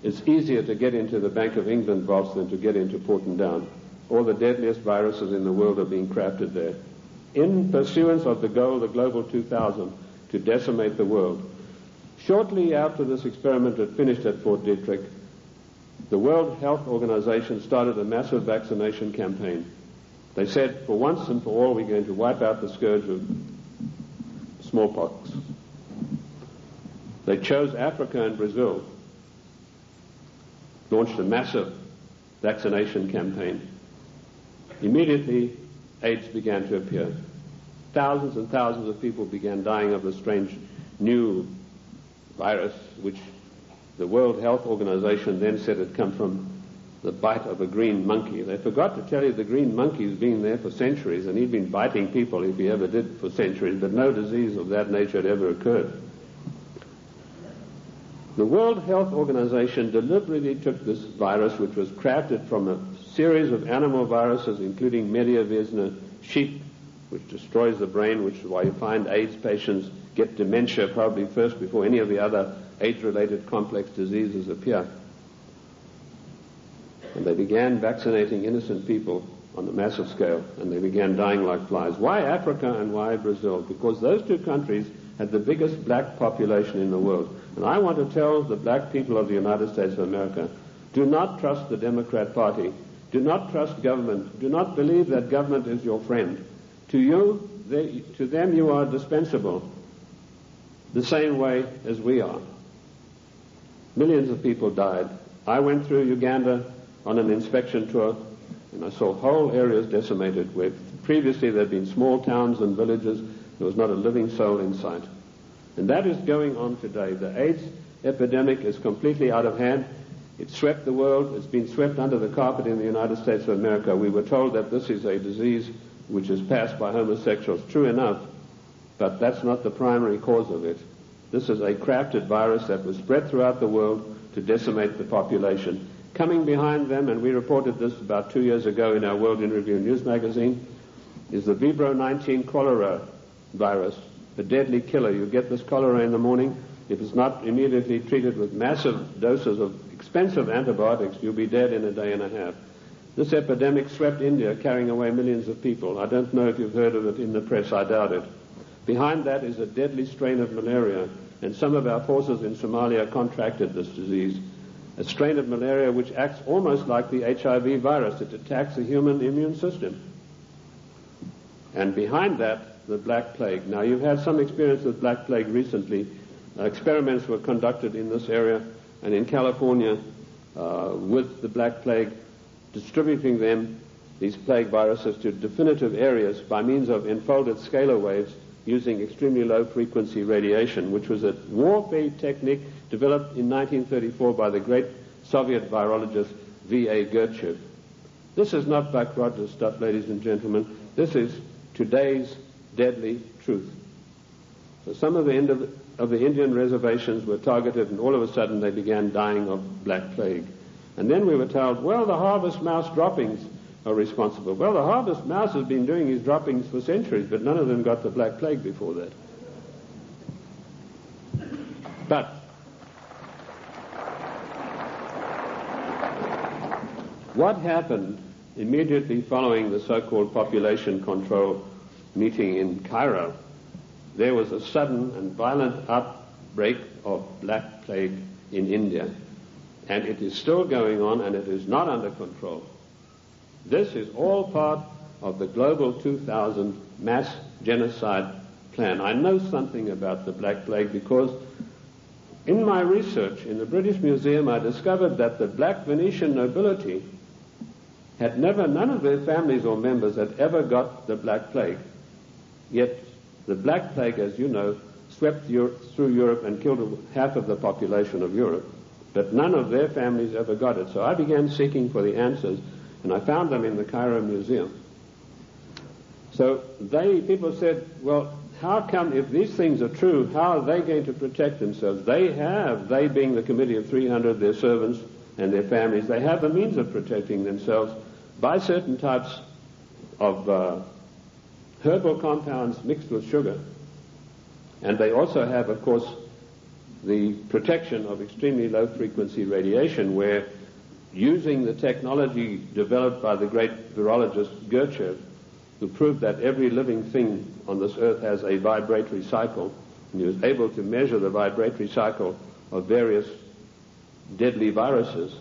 It's easier to get into the Bank of England vaults than to get into Porton-Down. All the deadliest viruses in the world are being crafted there, in pursuance of the goal, the Global 2000, to decimate the world. Shortly after this experiment had finished at Fort Detrick, the World Health Organization started a massive vaccination campaign. They said, for once and for all, we're going to wipe out the scourge of smallpox. They chose Africa and Brazil, launched a massive vaccination campaign. Immediately, AIDS began to appear. Thousands and thousands of people began dying of a strange new virus, which the World Health Organization then said had come from the bite of a green monkey. They forgot to tell you the green monkey's been there for centuries, and he'd been biting people, if he ever did, for centuries, but no disease of that nature had ever occurred. The World Health Organization deliberately took this virus, which was crafted from a series of animal viruses, including Medievisna sheep, which destroys the brain, which is why you find AIDS patients get dementia probably first before any of the other AIDS-related complex diseases appear. And they began vaccinating innocent people on a massive scale, and they began dying like flies. Why Africa and why Brazil? Because those 2 countries had the biggest black population in the world. And I want to tell the black people of the United States of America, do not trust the Democrat Party. Do not trust government. Do not believe that government is your friend. To you, to them you are dispensable, the same way as we are. Millions of people died. I went through Uganda on an inspection tour, and I saw whole areas decimated where previously there had been small towns and villages. There was not a living soul in sight. And that is going on today. The AIDS epidemic is completely out of hand. It swept the world. It's been swept under the carpet in the United States of America. We were told that this is a disease which is passed by homosexuals. True enough, but that's not the primary cause of it. This is a crafted virus that was spread throughout the world to decimate the population. Coming behind them, and we reported this about 2 years ago in our World in Review news magazine, is the Vibro 19 cholera virus, a deadly killer. You get this cholera in the morning. If it's not immediately treated with massive doses of expensive antibiotics, you'll be dead in a day and a half. This epidemic swept India, carrying away millions of people. I don't know if you've heard of it in the press. I doubt it. Behind that is a deadly strain of malaria, and some of our forces in Somalia contracted this disease, a strain of malaria which acts almost like the HIV virus. It attacks the human immune system. And behind that, the Black Plague. Now, you've had some experience with Black Plague recently. Experiments were conducted in this area and in California with the Black Plague, distributing them, these plague viruses, to definitive areas by means of enfolded scalar waves using extremely low-frequency radiation, which was a warfare technique developed in 1934 by the great Soviet virologist V.A. Gertchev. This is not Buck Rogers stuff, ladies and gentlemen. This is today's deadly truth. So some of the Indian reservations were targeted, and all of a sudden they began dying of Black Plague. And then we were told, well, the harvest mouse droppings are responsible. Well, the harvest mouse has been doing his droppings for centuries, but none of them got the Black Plague before that. But what happened immediately following the so-called population control meeting in Cairo? There was a sudden and violent outbreak of Black Plague in India, and it is still going on, and it is not under control. This is all part of the Global 2000 mass genocide plan. I know something about the Black Plague because in my research in the British Museum I discovered that the black Venetian nobility had none of their families or members had ever got the Black Plague. Yet the Black Plague, as you know, swept through Europe and killed half of the population of Europe. But none of their families ever got it. So I began seeking for the answers, and I found them in the Cairo Museum. So people said, well, how come, if these things are true, how are they going to protect themselves? They being the Committee of 300, their servants and their families, they have a means of protecting themselves by certain types of herbal compounds mixed with sugar. And they also have, of course, the protection of extremely low-frequency radiation, where using the technology developed by the great virologist Gertchev, who proved that every living thing on this earth has a vibratory cycle, and he was able to measure the vibratory cycle of various deadly viruses,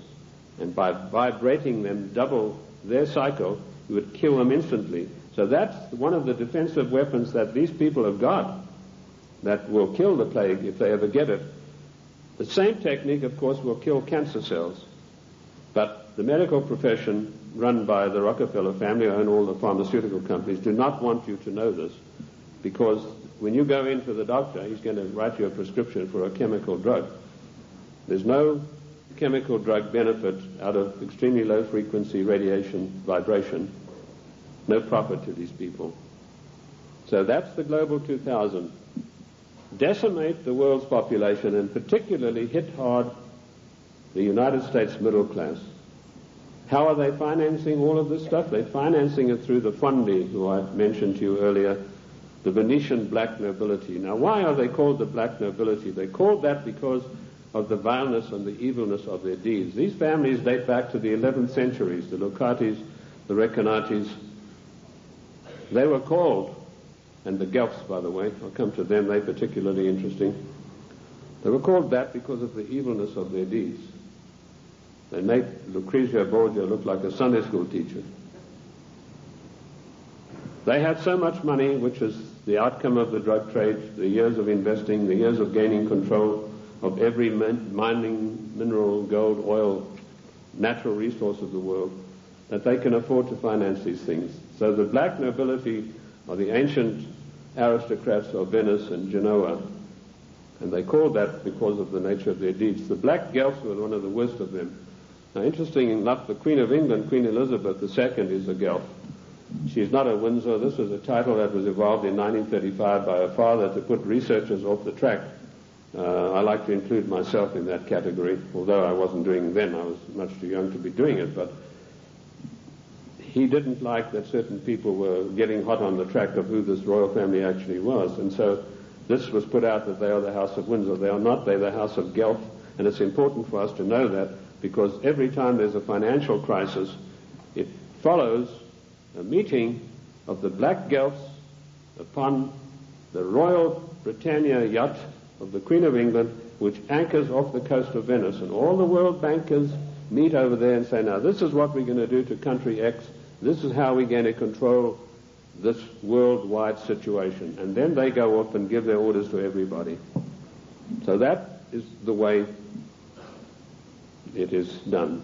and by vibrating them double their cycle, he would kill them instantly. So that's one of the defensive weapons that these people have got that will kill the plague if they ever get it. The same technique, of course, will kill cancer cells. But the medical profession, run by the Rockefeller family and all the pharmaceutical companies, do not want you to know this, because when you go into the doctor, he's going to write you a prescription for a chemical drug. There's no chemical drug benefit out of extremely low-frequency radiation vibration. No profit to these people. So that's the Global 2000. Decimate the world's population and particularly hit hard the United States middle class. How are they financing all of this stuff? They're financing it through the Fondi, who I mentioned to you earlier, the Venetian black nobility. Now, why are they called the black nobility? They're called that because of the vileness and the evilness of their deeds. These families date back to the 11th centuries, the Locatis, the Recanati. They were called, and the Guelphs, by the way, I'll come to them, they're particularly interesting. They were called that because of the evilness of their deeds. They make Lucrezia Borgia look like a Sunday school teacher. They had so much money, which is the outcome of the drug trade, the years of investing, the years of gaining control of every mining, mineral, gold, oil, natural resource of the world, that they can afford to finance these things. So the black nobility are the ancient aristocrats of Venice and Genoa, and they called that because of the nature of their deeds. The black Guelphs were one of the worst of them. Now, interesting enough, the Queen of England, Queen Elizabeth II, is a Guelph. She's not a Windsor. This was a title that was evolved in 1935 by her father to put researchers off the track. I like to include myself in that category, although I wasn't doing it then. I was much too young to be doing it, but he didn't like that certain people were getting hot on the track of who this royal family actually was, and so this was put out that they are the House of Windsor. They are not. They're the House of Guelph, and it's important for us to know that, because every time there's a financial crisis, it follows a meeting of the black Guelphs upon the Royal Britannia yacht of the Queen of England, which anchors off the coast of Venice, and all the world bankers meet over there and say, now this is what we're going to do to country X, this is how we're going to control this worldwide situation, and then they go off and give their orders to everybody. So that is the way it is done.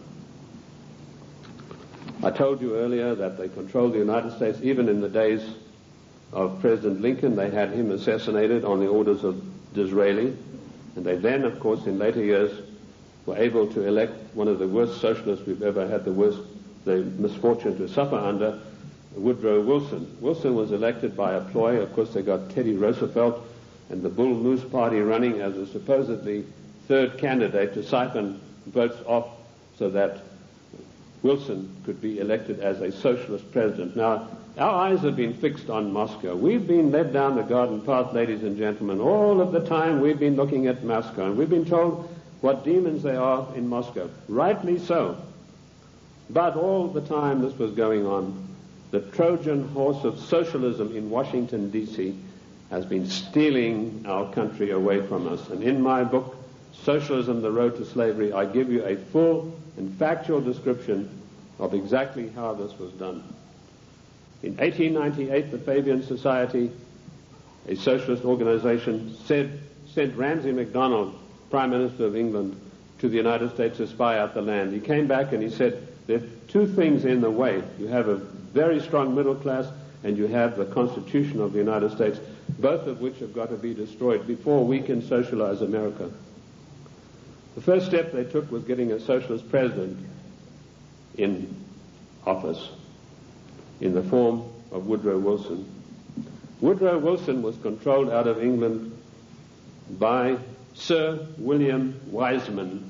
I told you earlier that they controlled the United States. Even in the days of President Lincoln, they had him assassinated on the orders of Disraeli, and they then, of course, in later years, were able to elect one of the worst socialists we've ever had the misfortune to suffer under, Woodrow Wilson. Wilson was elected by a ploy. Of course, they got Teddy Roosevelt and the Bull Moose Party running as a supposedly third candidate to siphon votes off so that Wilson could be elected as a socialist president. Now, our eyes have been fixed on Moscow. We've been led down the garden path, ladies and gentlemen. All of the time we've been looking at Moscow, and we've been told what demons they are in Moscow. Rightly so. But all the time this was going on, the Trojan horse of socialism in Washington, D.C. has been stealing our country away from us. And in my book, Socialism, The Road to Slavery, I give you a full and factual description of exactly how this was done. In 1898, the Fabian Society, a socialist organization, sent Ramsay MacDonald, Prime Minister of England, to the United States to spy out the land. He came back and he said, there are two things in the way. You have a very strong middle class and you have the Constitution of the United States, both of which have got to be destroyed before we can socialize America. The first step they took was getting a socialist president in office in the form of Woodrow Wilson. Woodrow Wilson was controlled out of England by Sir William Wiseman,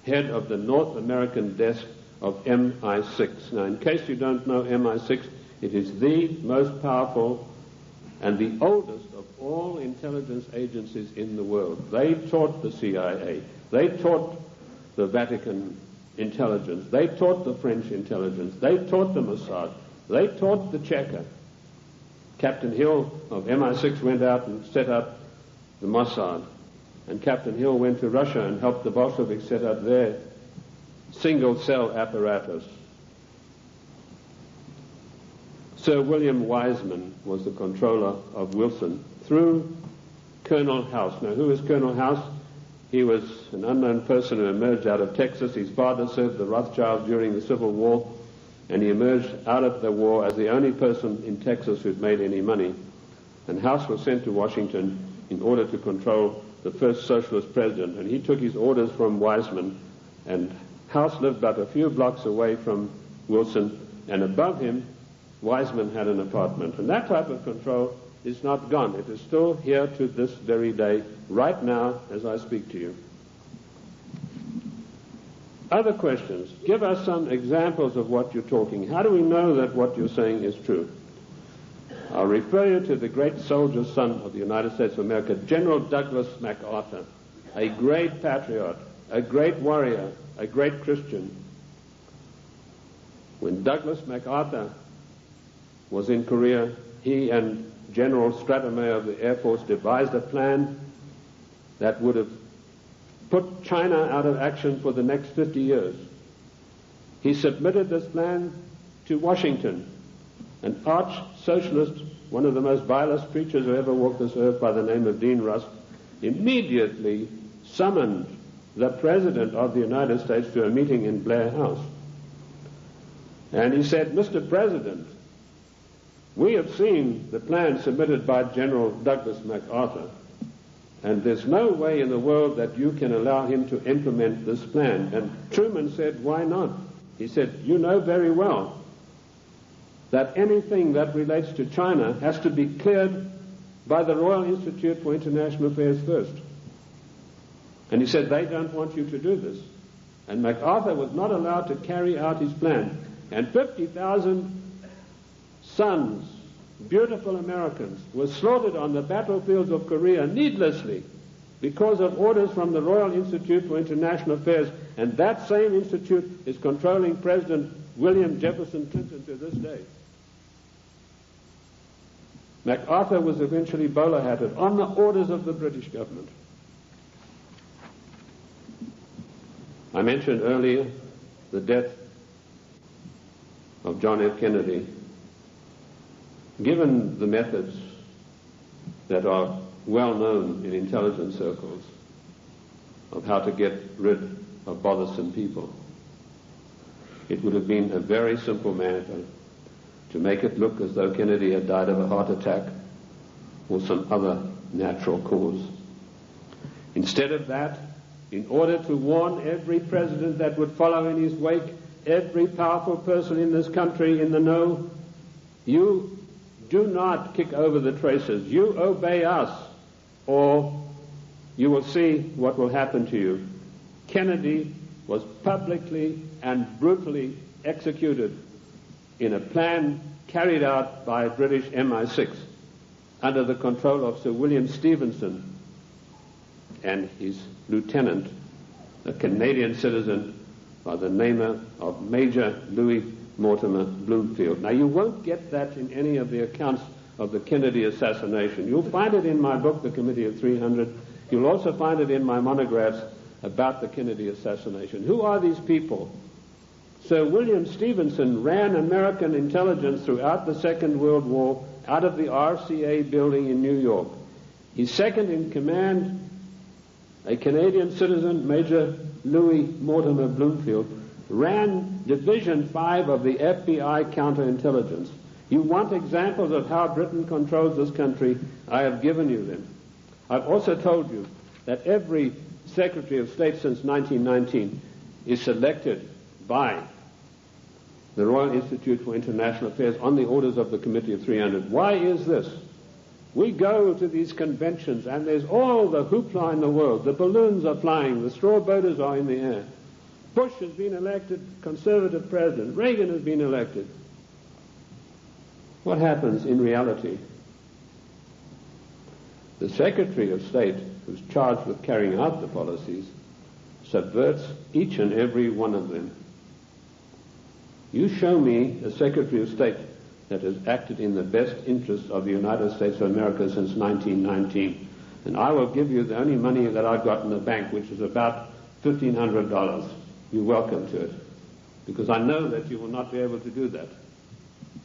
head of the North American desk of MI6. Now, in case you don't know MI6, it is the most powerful and the oldest of all intelligence agencies in the world. They taught the CIA. They taught the Vatican intelligence. They taught the French intelligence. They taught the Mossad. They taught the Cheka. Captain Hill of MI6 went out and set up the Mossad. And Captain Hill went to Russia and helped the Bolsheviks set up their single-cell apparatus. Sir William Wiseman was the controller of Wilson through Colonel House. Now, who is Colonel House? He was an unknown person who emerged out of Texas. His father served the Rothschilds during the Civil War, and he emerged out of the war as the only person in Texas who'd made any money. And House was sent to Washington in order to control the first socialist president, and he took his orders from Wiseman, and House lived but a few blocks away from Wilson, and above him, Wiseman had an apartment. And that type of control is not gone. It is still here to this very day, right now, as I speak to you. Other questions? Give us some examples of what you're talking. How do we know that what you're saying is true? I'll refer you to the great soldier son of the United States of America, General Douglas MacArthur, a great patriot, a great warrior, a great Christian. When Douglas MacArthur was in Korea, he and General Stratomayor of the Air Force devised a plan that would have put China out of action for the next 50 years. He submitted this plan to Washington, an arch-socialist, one of the most vilest creatures who ever walked this earth by the name of Dean Rusk, immediately summoned the President of the United States to a meeting in Blair House. And he said, Mr. President, we have seen the plan submitted by General Douglas MacArthur, and there's no way in the world that you can allow him to implement this plan. And Truman said, why not? He said, you know very well that anything that relates to China has to be cleared by the Royal Institute for International Affairs first. And he said, they don't want you to do this. And MacArthur was not allowed to carry out his plan. And 50,000 sons, beautiful Americans, were slaughtered on the battlefields of Korea needlessly because of orders from the Royal Institute for International Affairs. And that same institute is controlling President William Jefferson Clinton to this day. MacArthur was eventually bowler-hatted on the orders of the British government. I mentioned earlier the death of John F. Kennedy. Given the methods that are well known in intelligence circles of how to get rid of bothersome people, it would have been a very simple matter to make it look as though Kennedy had died of a heart attack or some other natural cause. Instead of that, in order to warn every president that would follow in his wake, every powerful person in this country in the know, you do not kick over the traces. You obey us, or you will see what will happen to you. Kennedy was publicly and brutally executed in a plan carried out by British MI6 under the control of Sir William Stevenson and his lieutenant, a Canadian citizen by the name of Major Louis Mortimer Bloomfield. Now, you won't get that in any of the accounts of the Kennedy assassination. You'll find it in my book, The Committee of 300. You'll also find it in my monographs about the Kennedy assassination. Who are these people? Sir William Stevenson ran American intelligence throughout the Second World War out of the RCA building in New York. His second in command, a Canadian citizen, Major Louis Mortimer Bloomfield, ran Division 5 of the FBI counterintelligence. You want examples of how Britain controls this country? I have given you them. I've also told you that every Secretary of State since 1919 is selected by the Royal Institute for International Affairs on the orders of the Committee of 300. Why is this? We go to these conventions and there's all the hoopla in the world. The balloons are flying, the straw boaters are in the air. Bush has been elected conservative president. Reagan has been elected. What happens in reality? The Secretary of State, who's charged with carrying out the policies, subverts each and every one of them. You show me a Secretary of State that has acted in the best interest of the United States of America since 1919, and I will give you the only money that I've got in the bank, which is about $1,500. You're welcome to it, because I know that you will not be able to do that.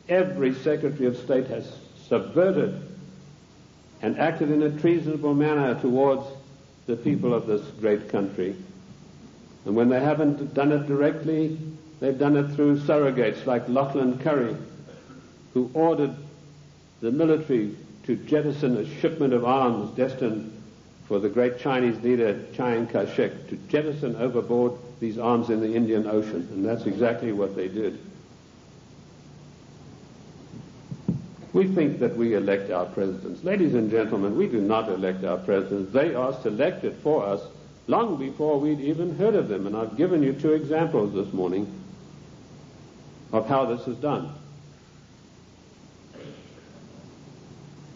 Every Secretary of State has subverted and acted in a treasonable manner towards the people of this great country. And when they haven't done it directly, they've done it through surrogates like Lachlan Curry, who ordered the military to jettison a shipment of arms destined for the great Chinese leader Chiang Kai-shek, to jettison overboard these arms in the Indian Ocean. And that's exactly what they did. We think that we elect our presidents. Ladies and gentlemen, we do not elect our presidents. They are selected for us long before we'd even heard of them. And I've given you 2 examples this morning of how this is done.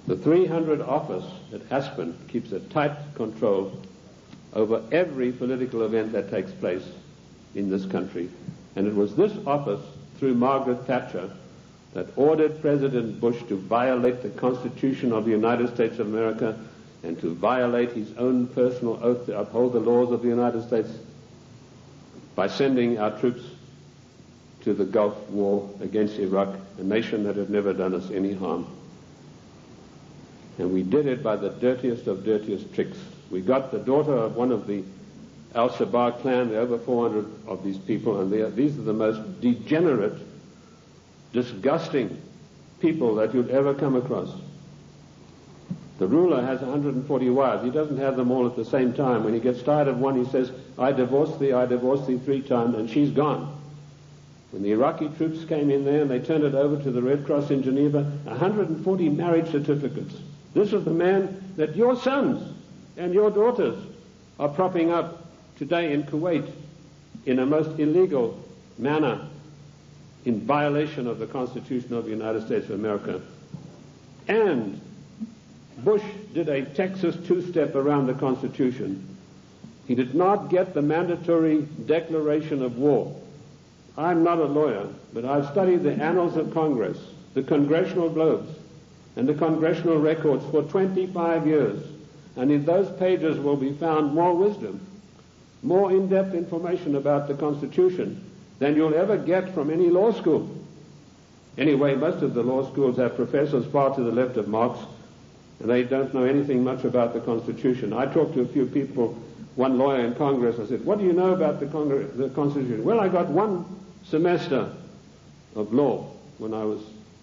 The 300 office at Aspen keeps a tight control over every political event that takes place in this country. And it was this office, through Margaret Thatcher, that ordered President Bush to violate the Constitution of the United States of America and to violate his own personal oath to uphold the laws of the United States by sending our troops to the Gulf War against Iraq, a nation that had never done us any harm. And we did it by the dirtiest of dirtiest tricks. We got the daughter of one of the Al-Shabaab clan, there are over 400 of these people, and these are the most degenerate, disgusting people that you'd ever come across. The ruler has 140 wives. He doesn't have them all at the same time. When he gets tired of one, he says, I divorce thee 3 times, and she's gone. When the Iraqi troops came in there and they turned it over to the Red Cross in Geneva, 140 marriage certificates. This is the man that your sons and your daughters are propping up today in Kuwait in a most illegal manner, in violation of the Constitution of the United States of America. And Bush did a Texas two-step around the Constitution. He did not get the mandatory declaration of war. I'm not a lawyer, but I've studied the annals of Congress, the congressional globes, and the congressional records for 25 years. And in those pages will be found more wisdom, more in-depth information about the Constitution than you'll ever get from any law school. Anyway, most of the law schools have professors far to the left of Marx, and they don't know anything much about the Constitution. I talked to a few people, one lawyer in Congress. I said, what do you know about the Constitution? Well, I got one semester of law when I was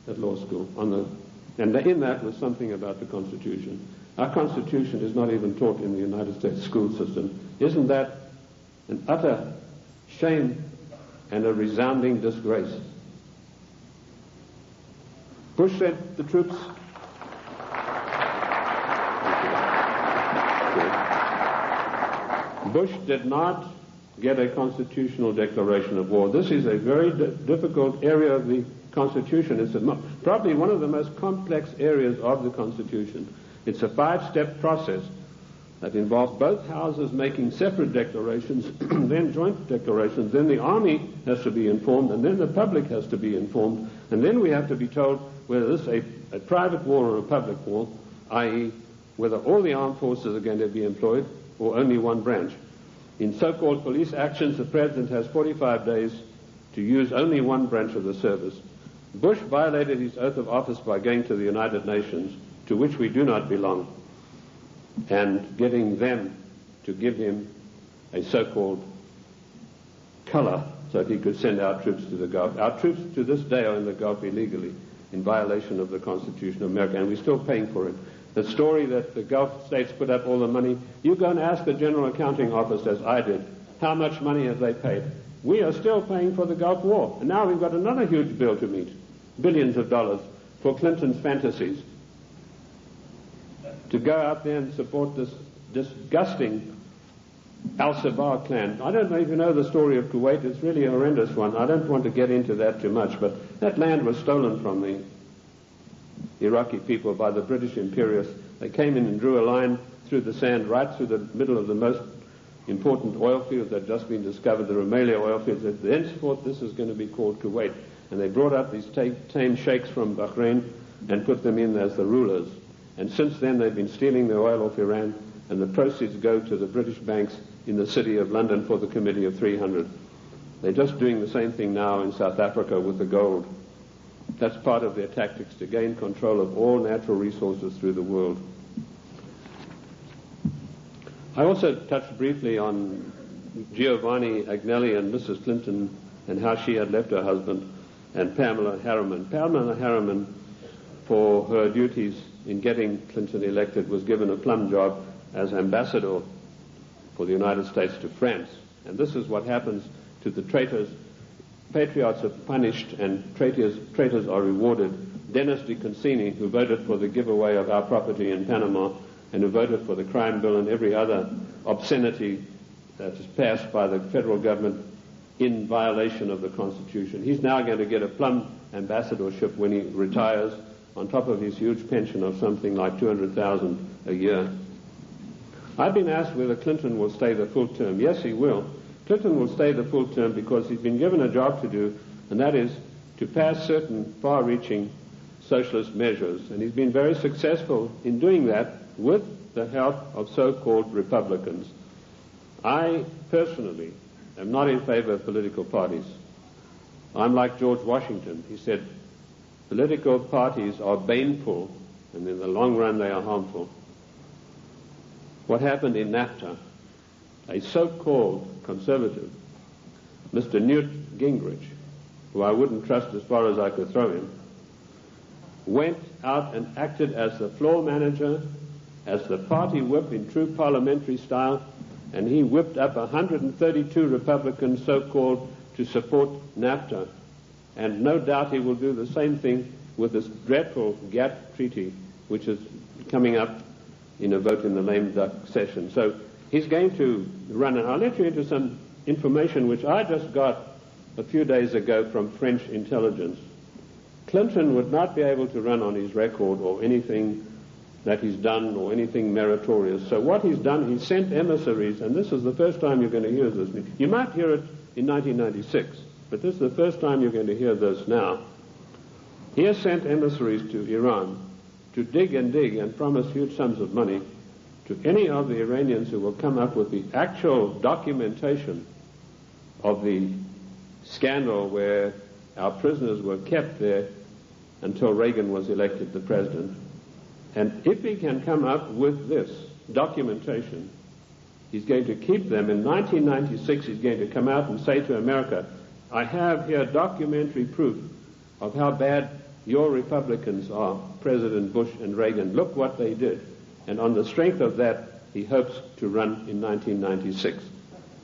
at law school, and in that was something about the Constitution. Our Constitution is not even taught in the United States school system. Isn't that an utter shame and a resounding disgrace? Bush sent the troops. Bush did not get a constitutional declaration of war. This is a very difficult area of the Constitution. It's probably one of the most complex areas of the Constitution. It's a 5-step process that involves both houses making separate declarations, then joint declarations, then the army has to be informed, and then the public has to be informed, and then we have to be told whether this is a private war or a public war, i.e. whether all the armed forces are going to be employed or only one branch. In so-called police actions, the President has 45 days to use only one branch of the service. Bush violated his oath of office by going to the United Nations, to which we do not belong, and getting them to give him a so-called color so that he could send our troops to the Gulf. Our troops to this day are in the Gulf illegally, in violation of the Constitution of America, and we're still paying for it. The story that the Gulf states put up all the money, you go and ask the General Accounting Office, as I did, how much money have they paid? We are still paying for the Gulf War, and now we've got another huge bill to meet, billions of dollars, for Clinton's fantasies, to go out there and support this disgusting Al-Shabaab clan. I don't know if you know the story of Kuwait. It's really a horrendous one. I don't want to get into that too much, but that land was stolen from the Iraqi people by the British imperialists. They came in and drew a line through the sand right through the middle of the most important oil fields that had just been discovered, the Rumelia oil fields. Thenceforth, this is going to be called Kuwait. And they brought up these tame sheikhs from Bahrain and put them in as the rulers. And since then, they've been stealing the oil off Iran, and the proceeds go to the British banks in the city of London for the Committee of 300. They're just doing the same thing now in South Africa with the gold. That's part of their tactics to gain control of all natural resources through the world. I also touched briefly on Giovanni Agnelli and Mrs. Clinton and how she had left her husband, and Pamela Harriman. Pamela Harriman, for her duties in getting Clinton elected, was given a plum job as ambassador for the United States to France. And this is what happens to the traitors. Patriots are punished and traitors are rewarded. Dennis DeConcini, who voted for the giveaway of our property in Panama and who voted for the crime bill and every other obscenity that is passed by the federal government in violation of the Constitution, he's now going to get a plum ambassadorship when he retires, on top of his huge pension of something like $200,000 a year. I've been asked whether Clinton will stay the full term. Yes, he will. Clinton will stay the full term because he's been given a job to do, and that is to pass certain far-reaching socialist measures. And he's been very successful in doing that with the help of so-called Republicans. I personally am not in favor of political parties. I'm like George Washington. He said, political parties are baneful, and in the long run they are harmful. What happened in NAFTA? A so-called conservative, Mr. Newt Gingrich, who I wouldn't trust as far as I could throw him, went out and acted as the floor manager, as the party whip in true parliamentary style, and he whipped up 132 Republicans, so-called, to support NAFTA. And no doubt he will do the same thing with this dreadful GATT treaty, which is coming up in a vote in the lame duck session. So he's going to run, and I'll let you into some information which I just got a few days ago from French intelligence. Clinton would not be able to run on his record or anything that he's done or anything meritorious. So what he's done, he sent emissaries, and this is the first time you're going to hear this. You might hear it in 1996, but this is the first time you're going to hear this now. He has sent emissaries to Iran to dig and promise huge sums of money to any of the Iranians who will come up with the actual documentation of the scandal where our prisoners were kept there until Reagan was elected the president. And if he can come up with this documentation, he's going to keep them. In 1996, he's going to come out and say to America, I have here documentary proof of how bad your Republicans are, President Bush and Reagan. Look what they did. And on the strength of that, he hopes to run in 1996.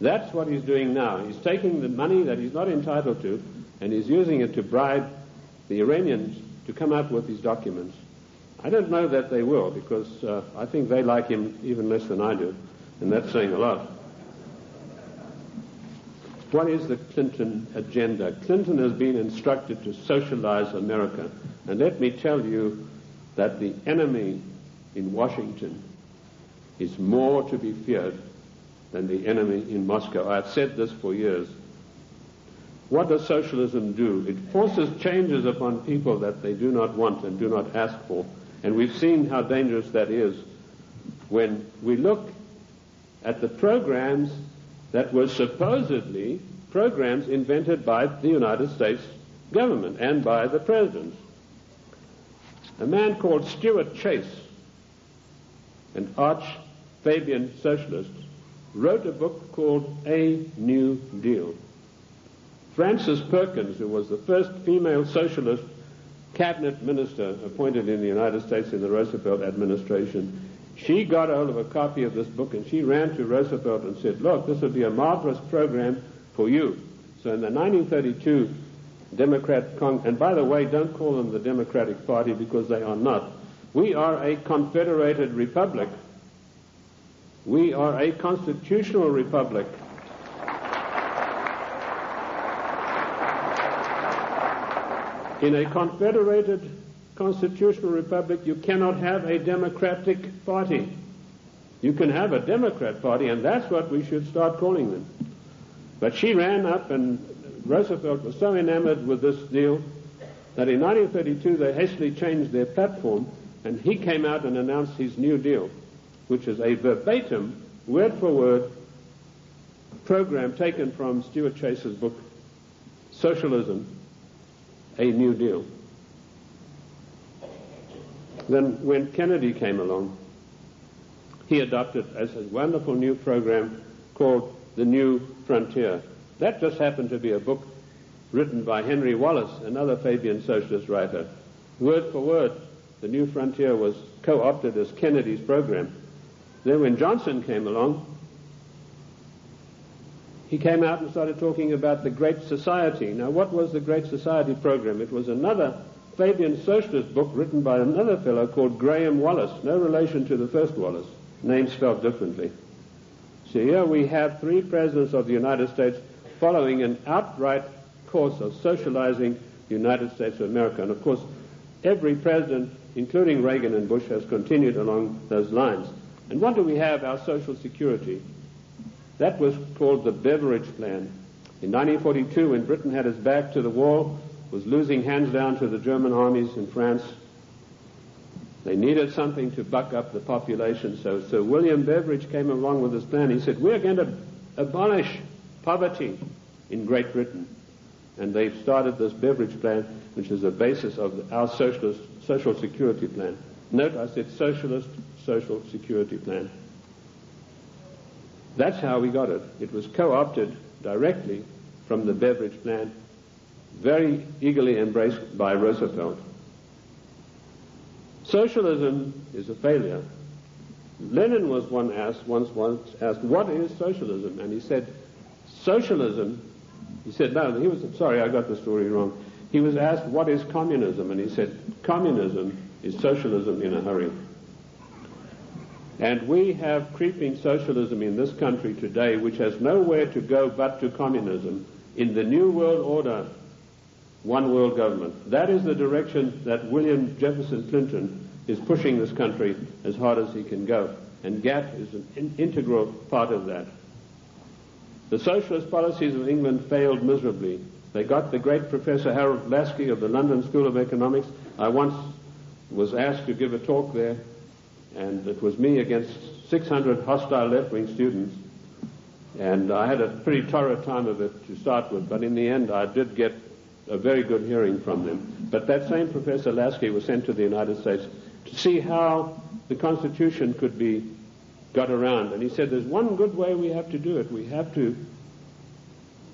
That's what he's doing now. He's taking the money that he's not entitled to, and he's using it to bribe the Iranians to come up with these documents. I don't know that they will, because I think they like him even less than I do, and that's saying a lot. What is the Clinton agenda? Clinton has been instructed to socialize America, and let me tell you that the enemy in Washington is more to be feared than the enemy in Moscow. I've said this for years. What does socialism do? It forces changes upon people that they do not want and do not ask for. And we've seen how dangerous that is when we look at the programs that were supposedly programs invented by the United States government and by the presidents. A man called Stuart Chase, an arch-Fabian socialist, wrote a book called A New Deal. Frances Perkins, who was the first female socialist cabinet minister appointed in the United States in the Roosevelt administration, she got hold of a copy of this book and she ran to Roosevelt and said, look, this would be a marvelous program for you. So in the 1932 Democrat and by the way, don't call them the Democratic Party because they are not. We are a confederated republic. We are a constitutional republic. In a confederated constitutional republic, you cannot have a Democratic Party. You can have a Democrat Party, and that's what we should start calling them. But she ran up, and Roosevelt was so enamored with this deal that in 1932 they hastily changed their platform, and he came out and announced his New Deal, which is a verbatim, word-for-word program taken from Stuart Chase's book, Socialism, A New Deal. Then when Kennedy came along, he adopted as a wonderful new program called The New Frontier. That just happened to be a book written by Henry Wallace, another Fabian socialist writer. Word for word, The New Frontier was co-opted as Kennedy's program. Then when Johnson came along, he came out and started talking about the Great Society. Now, what was the Great Society program? It was another Fabian socialist book written by another fellow called Graham Wallace, no relation to the first Wallace, name spelled differently. So here we have three presidents of the United States following an outright course of socializing the United States of America. And of course, every president, including Reagan and Bush, has continued along those lines. And what do we have? Our Social Security. That was called the Beveridge Plan. In 1942, when Britain had its back to the wall, was losing hands down to the German armies in France, they needed something to buck up the population. So Sir William Beveridge came along with this plan. He said, we're going to abolish poverty in Great Britain. and they've started this beverage plan, which is the basis of our socialist social security plan. Note, I said socialist social security plan. That's how we got it. It was co-opted directly from the beverage plan, very eagerly embraced by Roosevelt. Socialism is a failure. Lenin was once asked, what is socialism? And he said, socialism, he said, no, sorry, I got the story wrong. He was asked, what is communism? And he said, communism is socialism in a hurry. And we have creeping socialism in this country today, which has nowhere to go but to communism. In the New World Order, one world government. That is the direction that William Jefferson Clinton is pushing this country as hard as he can go. And GATT is an integral part of that. The socialist policies of England failed miserably. They got the great Professor Harold Lasky of the London School of Economics. I once was asked to give a talk there, and it was me against 600 hostile left-wing students. And I had a pretty torrid time of it to start with, but in the end I did get a very good hearing from them. But that same Professor Lasky was sent to the United States to see how the Constitution could be got around. And he said, there's one good way we have to do it. We have to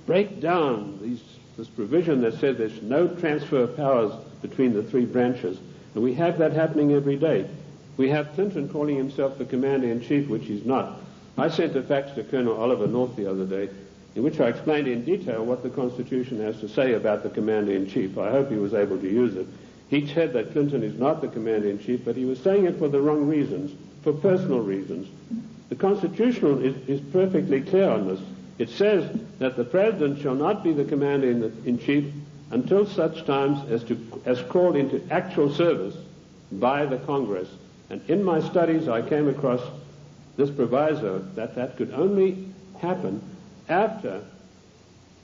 break down this provision that said there's no transfer of powers between the three branches. And we have that happening every day. We have Clinton calling himself the Commander-in-Chief, which he's not. I sent a fax to Colonel Oliver North the other day, in which I explained in detail what the Constitution has to say about the Commander-in-Chief. I hope he was able to use it. He said that Clinton is not the Commander-in-Chief, but he was saying it for the wrong reasons, for personal reasons. The Constitution is perfectly clear on this. It says that the President shall not be the Commander-in-Chief until such times as called into actual service by the Congress. And in my studies I came across this proviso that could only happen after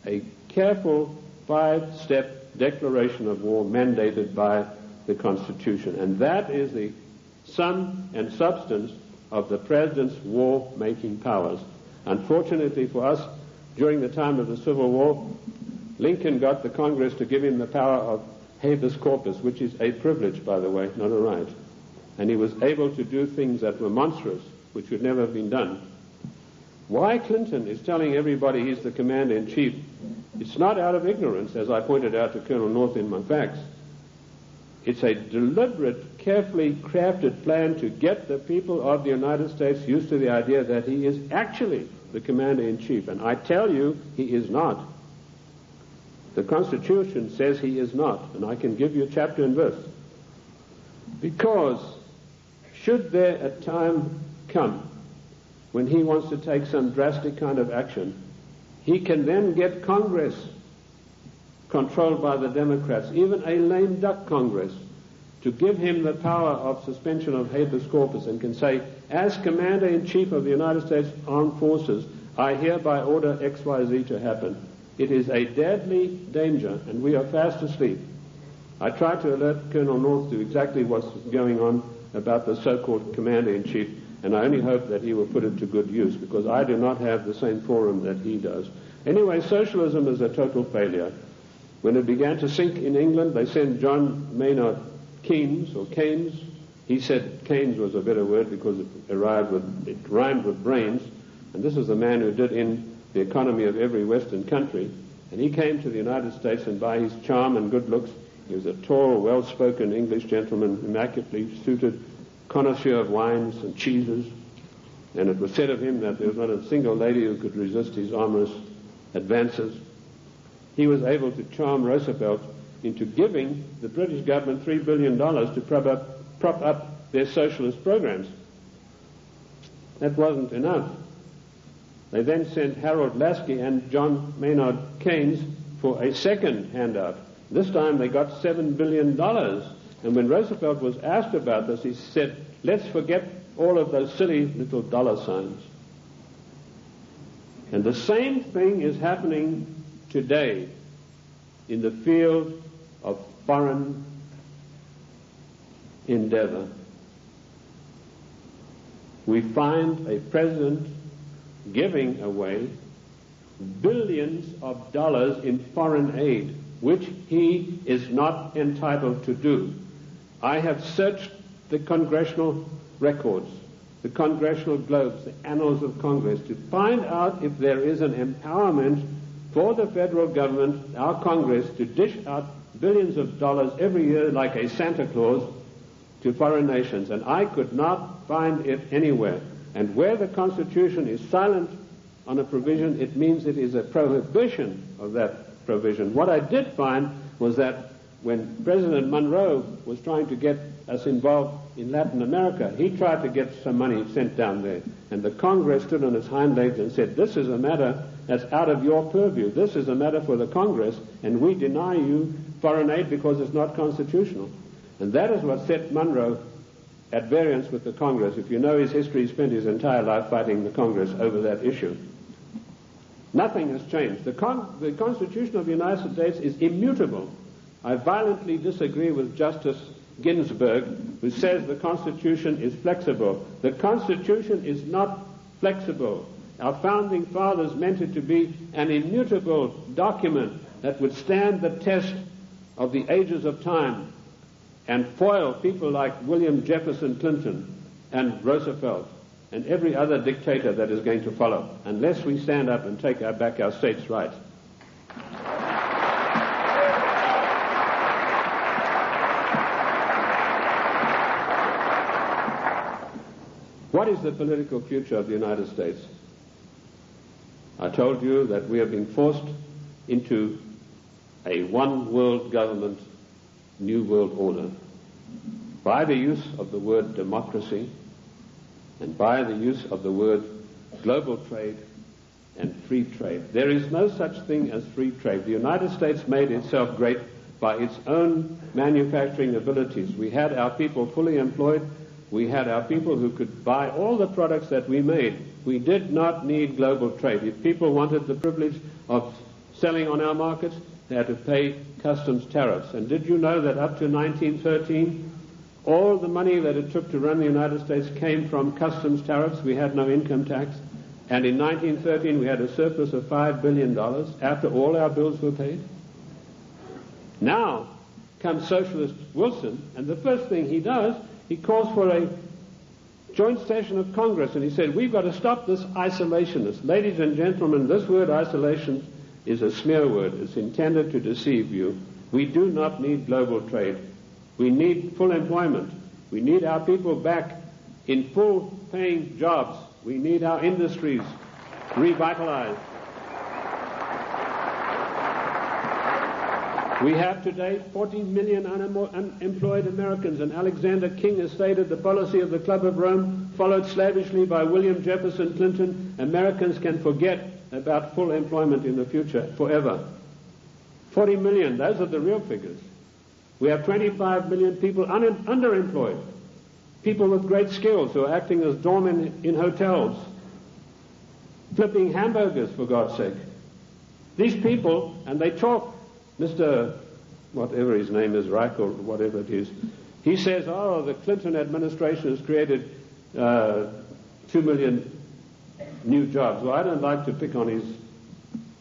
a careful 5-step declaration of war mandated by the Constitution. And that is the sum and substance of the President's war-making powers. Unfortunately for us, during the time of the Civil War, Lincoln got the Congress to give him the power of habeas corpus, which is a privilege, by the way, not a right. And he was able to do things that were monstrous, which would never have been done. Why Clinton is telling everybody he's the Commander-in-Chief, it's not out of ignorance, as I pointed out to Colonel North in my facts. It's a deliberate, carefully crafted plan to get the people of the United States used to the idea that he is actually the Commander-in-Chief. And I tell you, he is not. The Constitution says he is not, and I can give you chapter and verse. Because should there a time come when he wants to take some drastic kind of action, he can then get Congress controlled by the Democrats, even a lame duck Congress, to give him the power of suspension of habeas corpus, and can say, as Commander-in-Chief of the United States Armed Forces, I hereby order XYZ to happen. It is a deadly danger, and we are fast asleep. I tried to alert Colonel North to exactly what's going on about the so-called Commander-in-Chief, and I only hope that he will put it to good use, because I do not have the same forum that he does. Anyway, socialism is a total failure. When it began to sink in England, they sent John Maynard Keynes, or Keynes. He said Keynes was a better word because it rhymed with brains, and this is the man who did in the economy of every Western country. And he came to the United States, and by his charm and good looks, he was a tall, well-spoken English gentleman, immaculately suited, connoisseur of wines and cheeses. And it was said of him that there was not a single lady who could resist his amorous advances. He was able to charm Roosevelt into giving the British government $3 billion to prop up their socialist programs. That wasn't enough. They then sent Harold Lasky and John Maynard Keynes for a second handout. This time they got $7 billion. And when Roosevelt was asked about this, he said, let's forget all of those silly little dollar signs. And the same thing is happening today in the field of foreign endeavor. We find a president giving away billions of dollars in foreign aid, which he is not entitled to do. I have searched the congressional records, the congressional globes, the annals of Congress, to find out if there is an empowerment for the federal government, our Congress, to dish out billions of dollars every year like a Santa Claus to foreign nations. And I could not find it anywhere. And where the Constitution is silent on a provision, it means it is a prohibition of that provision. What I did find was that when President Monroe was trying to get us involved in Latin America, he tried to get some money sent down there. And the Congress stood on its hind legs and said, this is a matter that's out of your purview. This is a matter for the Congress, and we deny you foreign aid because it's not constitutional. And that is what set Monroe at variance with the Congress. If you know his history, he spent his entire life fighting the Congress over that issue. Nothing has changed. The Constitution of the United States is immutable. I violently disagree with Justice Ginsburg, who says the Constitution is flexible. The Constitution is not flexible. Our founding fathers meant it to be an immutable document that would stand the test of the ages of time and foil people like William Jefferson Clinton and Roosevelt and every other dictator that is going to follow, unless we stand up and take back our states' rights. What is the political future of the United States? I told you that we are being forced into a one-world government, new world order, by the use of the word democracy and by the use of the word global trade and free trade. There is no such thing as free trade. The United States made itself great by its own manufacturing abilities. We had our people fully employed. We had our people who could buy all the products that we made. We did not need global trade. If people wanted the privilege of selling on our markets, they had to pay customs tariffs. And did you know that up to 1913, all the money that it took to run the United States came from customs tariffs? We had no income tax. And in 1913, we had a surplus of $5 billion after all our bills were paid. Now comes Socialist Wilson, and the first thing he does, he calls for a joint session of Congress, and he said, we've got to stop this isolationist. Ladies and gentlemen, this word isolation is a smear word. It's intended to deceive you. We do not need global trade. We need full employment. We need our people back in full-paying jobs. We need our industries revitalized. We have today 40 million unemployed Americans, and Alexander King has stated the policy of the Club of Rome, followed slavishly by William Jefferson Clinton. Americans can forget about full employment in the future forever. 40 million, those are the real figures. We have 25 million people underemployed, people with great skills who are acting as doormen in hotels, flipping hamburgers, for God's sake. These people, and they talk, Mr. whatever his name is, Reich or whatever it is, he says, oh, the Clinton administration has created 2 million new jobs. Well, I don't like to pick on his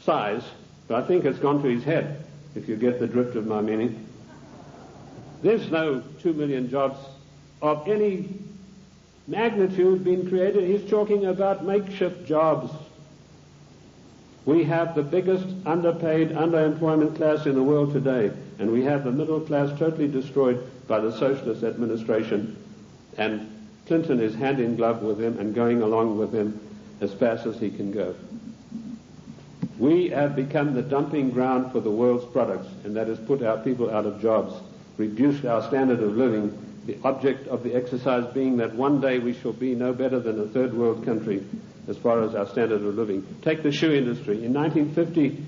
size, but I think it's gone to his head, if you get the drift of my meaning. There's no 2 million jobs of any magnitude being created. He's talking about makeshift jobs. We have the biggest underpaid, underemployment class in the world today, and we have the middle class totally destroyed by the socialist administration, and Clinton is hand in glove with him and going along with him as fast as he can go. We have become the dumping ground for the world's products, and that has put our people out of jobs, reduced our standard of living, the object of the exercise being that one day we shall be no better than a third world country as far as our standard of living. Take the shoe industry. In 1950,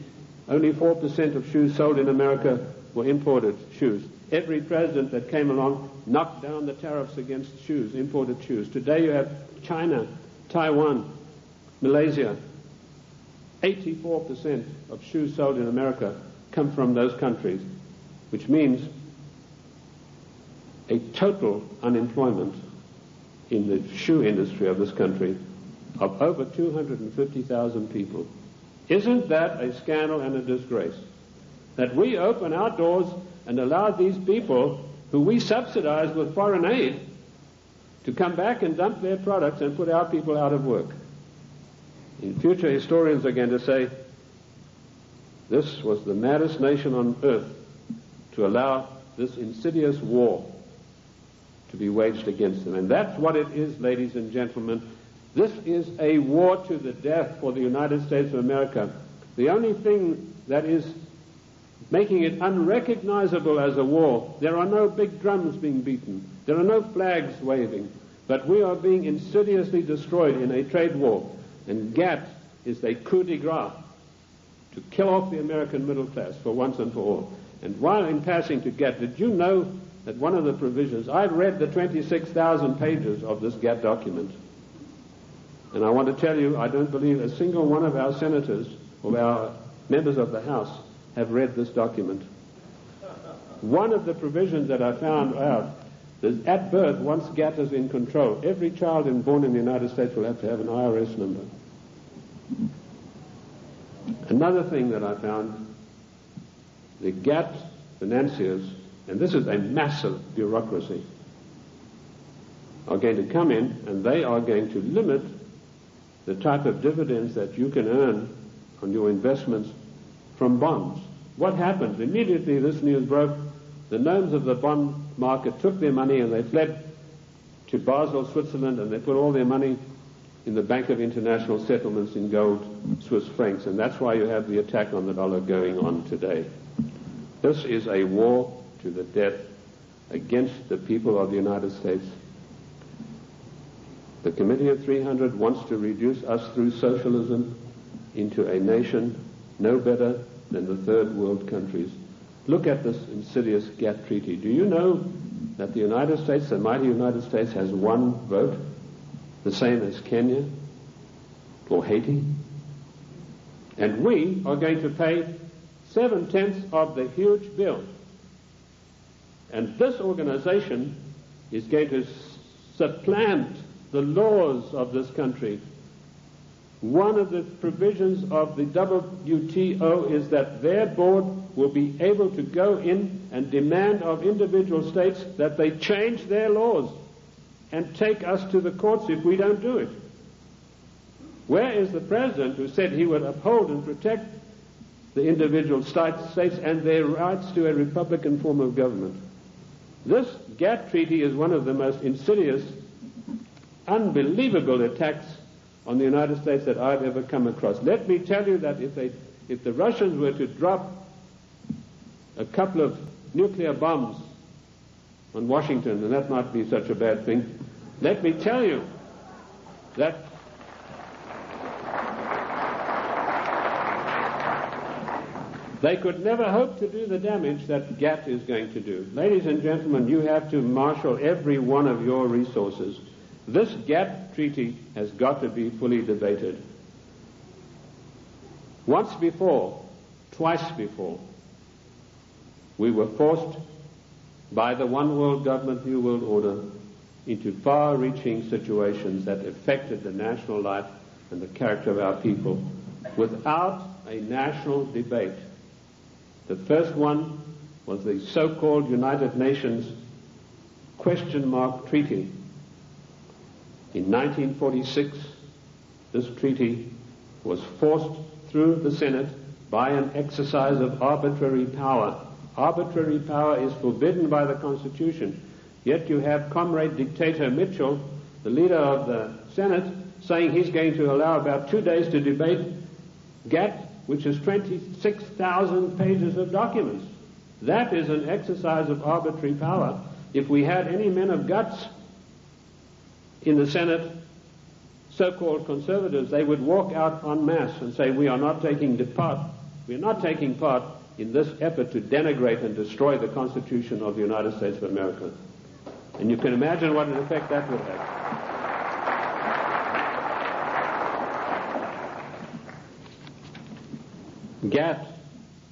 only 4% of shoes sold in America were imported shoes. Every president that came along knocked down the tariffs against shoes, imported shoes. Today you have China, Taiwan, Malaysia. 84% of shoes sold in America come from those countries, which means a total unemployment in the shoe industry of this country of over 250,000 people. Isn't that a scandal and a disgrace? That we open our doors and allow these people who we subsidize with foreign aid to come back and dump their products and put our people out of work. In future, historians are going to say, this was the maddest nation on earth to allow this insidious war to be waged against them. And that's what it is, ladies and gentlemen. This is a war to the death for the United States of America. The only thing that is making it unrecognizable as a war, there are no big drums being beaten, there are no flags waving, but we are being insidiously destroyed in a trade war. And GATT is a coup de grace to kill off the American middle class for once and for all. And while in passing to GATT, did you know that one of the provisions, I read the 26,000 pages of this GATT document, and I want to tell you, I don't believe a single one of our senators or our members of the House have read this document. One of the provisions that I found out is at birth, once GATT is in control, every child born in the United States will have to have an IRS number. Another thing that I found, the GATT financiers, and this is a massive bureaucracy, are going to come in and they are going to limit the type of dividends that you can earn on your investments from bonds. What happened? Immediately this news broke, the gnomes of the bond market took their money and they fled to Basel, Switzerland, and they put all their money in the Bank of International Settlements in gold, Swiss francs, and that's why you have the attack on the dollar going on today. This is a war to the death against the people of the United States. The Committee of 300 wants to reduce us through socialism into a nation no better than the third world countries. Look at this insidious GATT treaty. Do you know that the United States, the mighty United States, has one vote, the same as Kenya or Haiti? And we are going to pay 7/10 of the huge bill. And this organization is going to supplant the laws of this country. One of the provisions of the WTO is that their board will be able to go in and demand of individual states that they change their laws and take us to the courts if we don't do it. Where is the president who said he would uphold and protect the individual states and their rights to a republican form of government? This GATT treaty is one of the most insidious, unbelievable attacks on the United States that I've ever come across. Let me tell you that if the Russians were to drop a couple of nuclear bombs on Washington, and that might be such a bad thing, let me tell you that they could never hope to do the damage that GATT is going to do. Ladies and gentlemen, you have to marshal every one of your resources. This GATT treaty has got to be fully debated. Once before, twice before, we were forced by the one world government, new world order into far-reaching situations that affected the national life and the character of our people without a national debate. The first one was the so-called United Nations question mark treaty. In 1946, this treaty was forced through the Senate by an exercise of arbitrary power. Arbitrary power is forbidden by the Constitution. Yet you have Comrade Dictator Mitchell, the leader of the Senate, saying he's going to allow about 2 days to debate GATT, which is 26,000 pages of documents. That is an exercise of arbitrary power. If we had any men of guts in the Senate, so-called conservatives, they would walk out en masse and say, we are not taking part in this effort to denigrate and destroy the Constitution of the United States of America. And you can imagine what an effect that would have. GATT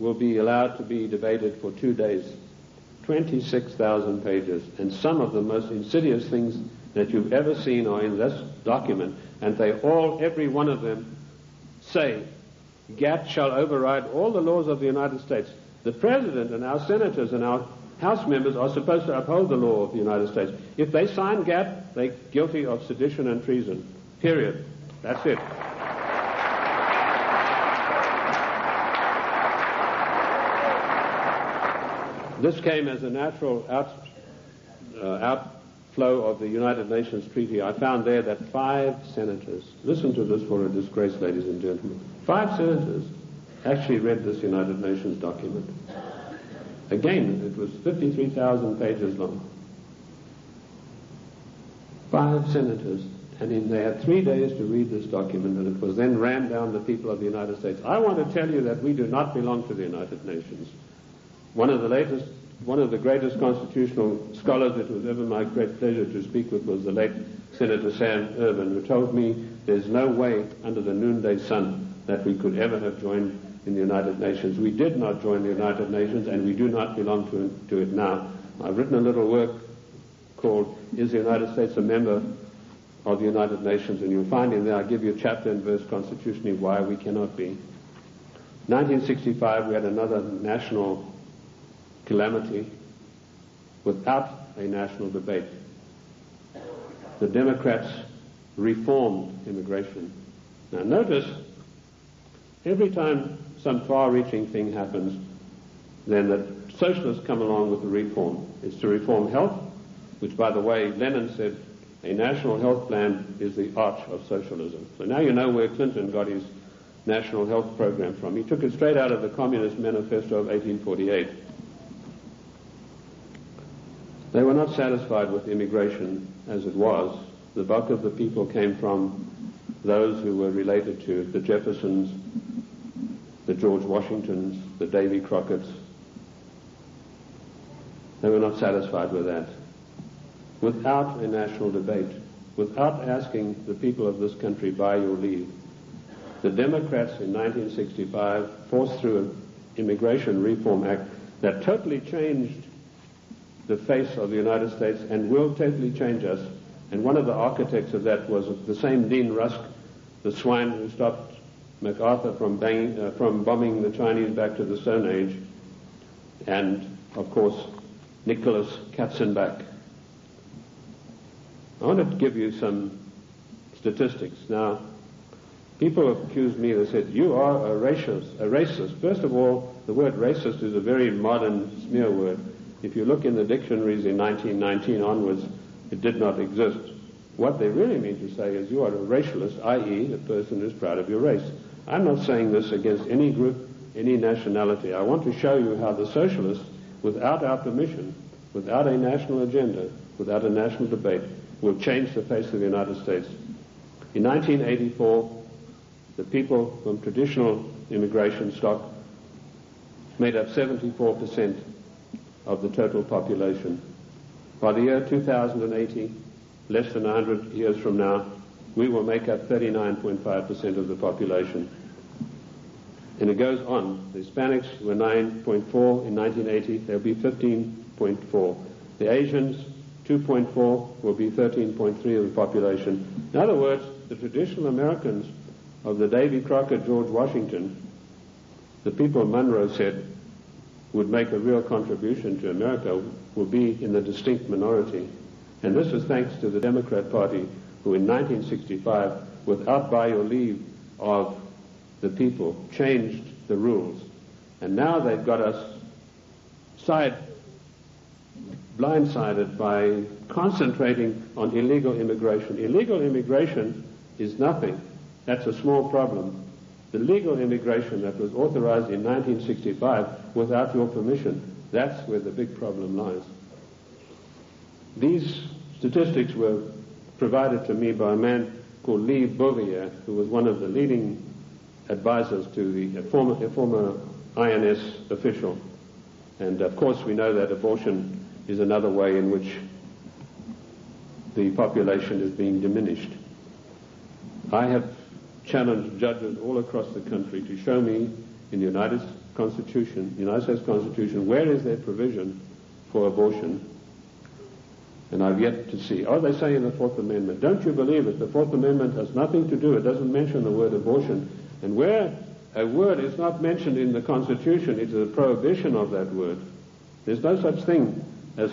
will be allowed to be debated for 2 days, 26,000 pages, and some of the most insidious things that you've ever seen are in this document, and they all, every one of them, say GATT shall override all the laws of the United States. The President and our senators and our House members are supposed to uphold the law of the United States. If they sign GATT, they're guilty of sedition and treason. Period. That's it. This came as a natural outflow of the United Nations Treaty. I found there that 5 senators, listen to this for a disgrace, ladies and gentlemen, 5 senators actually read this United Nations document. Again, it was 53,000 pages long. 5 senators, and they had 3 days to read this document, and it was then rammed down the people of the United States. I want to tell you that we do not belong to the United Nations. One of the greatest constitutional scholars it was ever my great pleasure to speak with was the late Senator Sam Ervin, who told me there's no way under the noonday sun that we could ever have joined in the United Nations. We did not join the United Nations, and we do not belong to it now. I've written a little work called Is the United States a Member of the United Nations? And you'll find in there I give you chapter and verse constitutionally why we cannot be. 1965 we had another national calamity without a national debate. The Democrats reformed immigration. Now notice, every time some far-reaching thing happens, then the socialists come along with the reform. It's to reform health, which, by the way, Lenin said a national health plan is the arch of socialism. So now you know where Clinton got his national health program from. He took it straight out of the Communist Manifesto of 1848. They were not satisfied with immigration as it was. The bulk of the people came from those who were related to the Jeffersons, the George Washingtons, the Davy Crockett's. They were not satisfied with that. Without a national debate, without asking the people of this country by your leave, the Democrats in 1965 forced through an Immigration Reform Act that totally changed the face of the United States and will totally change us. And one of the architects of that was the same Dean Rusk, the swine who stopped MacArthur from bombing the Chinese back to the Stone Age, and, of course, Nicholas Katzenbach. I want to give you some statistics. Now, people have accused me, they said, you are a racist. First of all, the word racist is a very modern smear word. If you look in the dictionaries in 1919 onwards, it did not exist. What they really mean to say is you are a racialist, i.e. a person who's proud of your race. I'm not saying this against any group, any nationality. I want to show you how the socialists, without our permission, without a national agenda, without a national debate, will change the face of the United States. In 1984, the people from traditional immigration stock made up 74% of the total population. By the year 2080, less than 100 years from now, we will make up 39.5% of the population. And it goes on. The Hispanics were 9.4 in 1980. They'll be 15.4. The Asians, 2.4, will be 13.3 of the population. In other words, the traditional Americans of the Davy Crockett, George Washington, the people Monroe said would make a real contribution to America, will be in the distinct minority. And this is thanks to the Democrat Party, who in 1965, without by your leave of the people, changed the rules. And now they've got us blindsided by concentrating on illegal immigration. Illegal immigration is nothing. That's a small problem. The legal immigration that was authorized in 1965 without your permission, that's where the big problem lies. These statistics were provided to me by a man called Lee Bouvier, who was one of the leading advisors to a former INS official. And of course we know that abortion is another way in which the population is being diminished. I have challenged judges all across the country to show me in the United States Constitution, where is there provision for abortion? And I've yet to see. Oh, they say in the Fourth Amendment. Don't you believe it? The Fourth Amendment has nothing to do. It doesn't mention the word abortion. And where a word is not mentioned in the Constitution, it is a prohibition of that word. There's no such thing as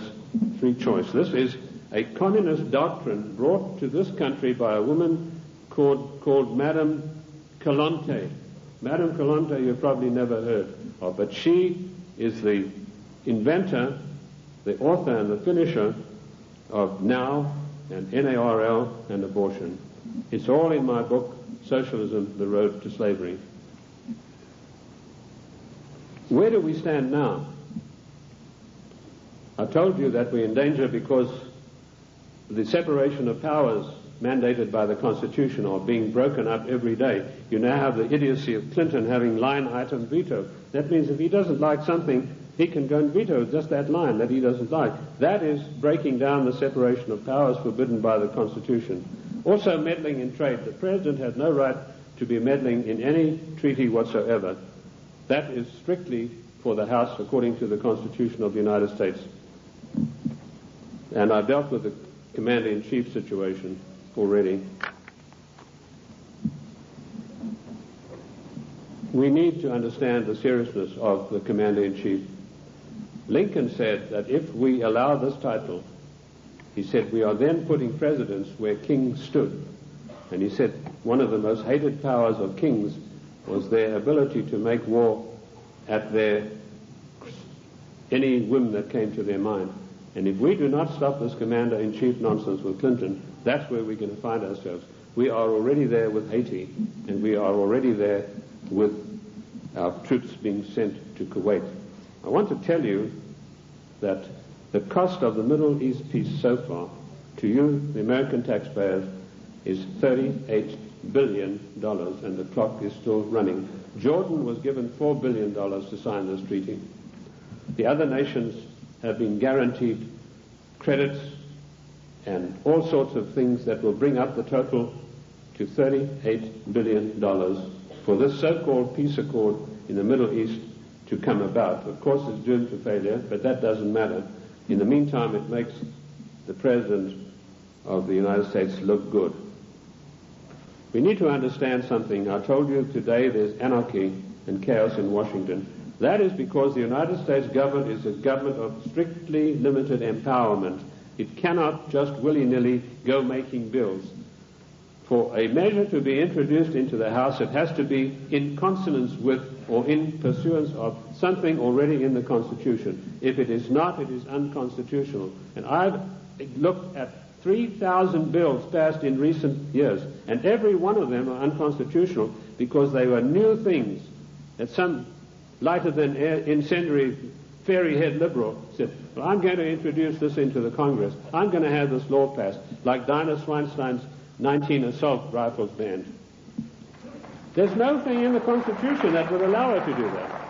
free choice. This is a communist doctrine brought to this country by a woman called Madame Koleman. Madame Koleman you've probably never heard of, but she is the inventor, the author and the finisher of NOW and NARL and abortion. It's all in my book, Socialism, The Road to Slavery. Where do we stand now? I told you that we're in danger because the separation of powers mandated by the Constitution are being broken up every day. You now have the idiocy of Clinton having line item veto. That means if he doesn't like something, he can go and veto just that line that he doesn't like. That is breaking down the separation of powers forbidden by the Constitution. Also meddling in trade. The President has no right to be meddling in any treaty whatsoever. That is strictly for the House according to the Constitution of the United States. And I've dealt with the Commander-in-Chief situation already. We need to understand the seriousness of the Commander-in-Chief. Lincoln said that if we allow this title, he said, we are then putting presidents where kings stood. And he said one of the most hated powers of kings was their ability to make war at any whim that came to their mind. And if we do not stop this Commander-in-Chief nonsense with Clinton, that's where we're going to find ourselves. We are already there with Haiti, and we are already there with our troops being sent to Kuwait. I want to tell you that the cost of the Middle East peace so far, to you, the American taxpayers, is $38 billion, and the clock is still running. Jordan was given $4 billion to sign this treaty. The other nations have been guaranteed credits and all sorts of things that will bring up the total to $38 billion for this so-called peace accord in the Middle East to come about. Of course, it's doomed to failure, but that doesn't matter. In the meantime, it makes the President of the United States look good. We need to understand something. I told you today there's anarchy and chaos in Washington. That is because the United States government is a government of strictly limited empowerment. It cannot just willy-nilly go making bills. For a measure to be introduced into the House, it has to be in consonance with or in pursuance of something already in the Constitution. If it is not, it is unconstitutional. And I've looked at 3,000 bills passed in recent years, and every one of them are unconstitutional because they were new things that some lighter-than-air incendiary fairy-head liberal said, well, I'm going to introduce this into the Congress. I'm going to have this law passed, like Dinah Swinstein's 19 assault rifles banned. There's no thing in the Constitution that would allow her to do that.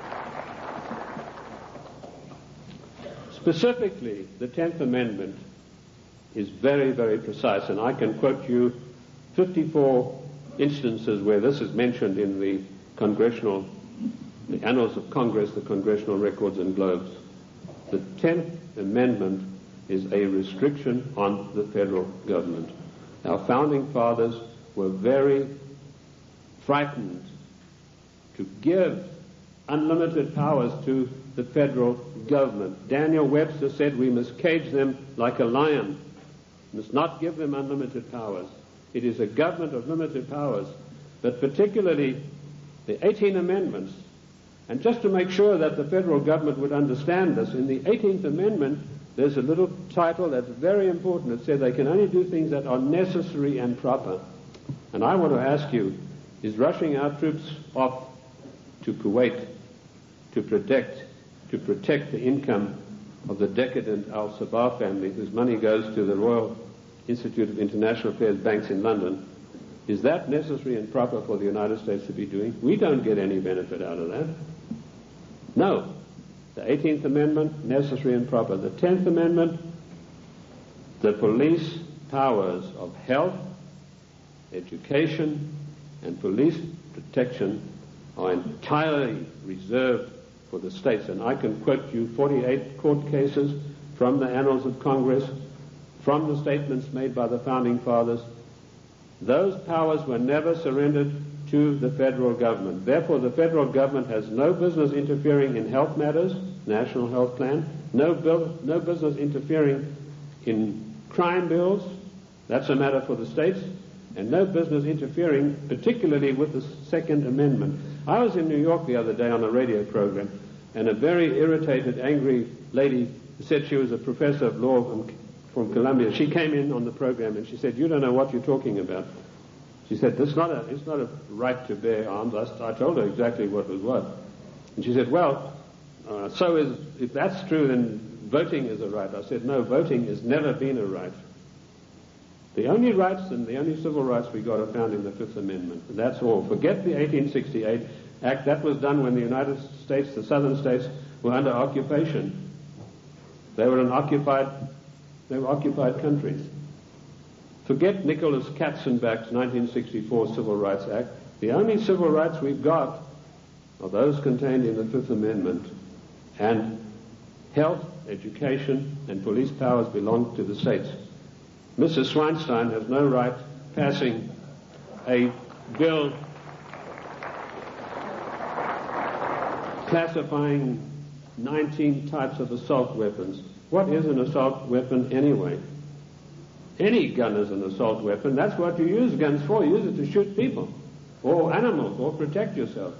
Specifically, the 10th Amendment is very, very precise, and I can quote you 54 instances where this is mentioned in the Annals of Congress, the Congressional Records and Globes. The 10th Amendment is a restriction on the federal government. Our founding fathers were very frightened to give unlimited powers to the federal government. Daniel Webster said we must cage them like a lion. We must not give them unlimited powers. It is a government of limited powers, but particularly the 18 amendments. And just to make sure that the federal government would understand this, in the 18th Amendment, there's a little title that's very important. It says they can only do things that are necessary and proper. And I want to ask you, is rushing our troops off to Kuwait to protect the income of the decadent Al-Sabah family, whose money goes to the Royal Institute of International Affairs banks in London, is that necessary and proper for the United States to be doing? We don't get any benefit out of that. No. The 18th Amendment, necessary and proper. The 10th Amendment, the police powers of health, education, and police protection are entirely reserved for the states. And I can quote you 48 court cases from the Annals of Congress, from the statements made by the Founding Fathers. Those powers were never surrendered to the federal government. Therefore, the federal government has no business interfering in health matters, national health plan, no business interfering in crime bills, that's a matter for the states, and no business interfering particularly with the Second Amendment. I was in New York the other day on a radio program, and a very irritated, angry lady said she was a professor of law from Columbia. She came in on the program and she said, "You don't know what you're talking about." She said, it's not a right to bear arms. I told her exactly what was what. And she said, well, if that's true, then voting is a right. I said, no, voting has never been a right. The only rights and the only civil rights we got are found in the Fifth Amendment. And that's all. Forget the 1868 Act. That was done when the United States, the southern states, were under occupation. They were occupied countries. Forget Nicholas Katzenbach's 1964 Civil Rights Act. The only civil rights we've got are those contained in the Fifth Amendment, and health, education, and police powers belong to the states. Mrs. Swinstein has no right passing a bill classifying 19 types of assault weapons. What is an assault weapon anyway? Any gun is an assault weapon. That's what you use guns for. You use it to shoot people or animals or protect yourself.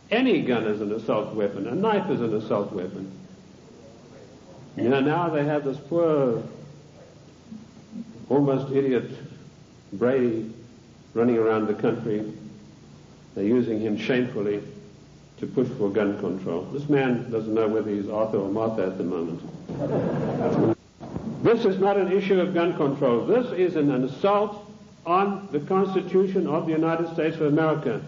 Any gun is an assault weapon. A knife is an assault weapon. You know, now they have this poor, almost idiot Brady running around the country. They're using him shamefully to push for gun control. This man doesn't know whether he's Arthur or Martha at the moment. This is not an issue of gun control. This is an assault on the Constitution of the United States of America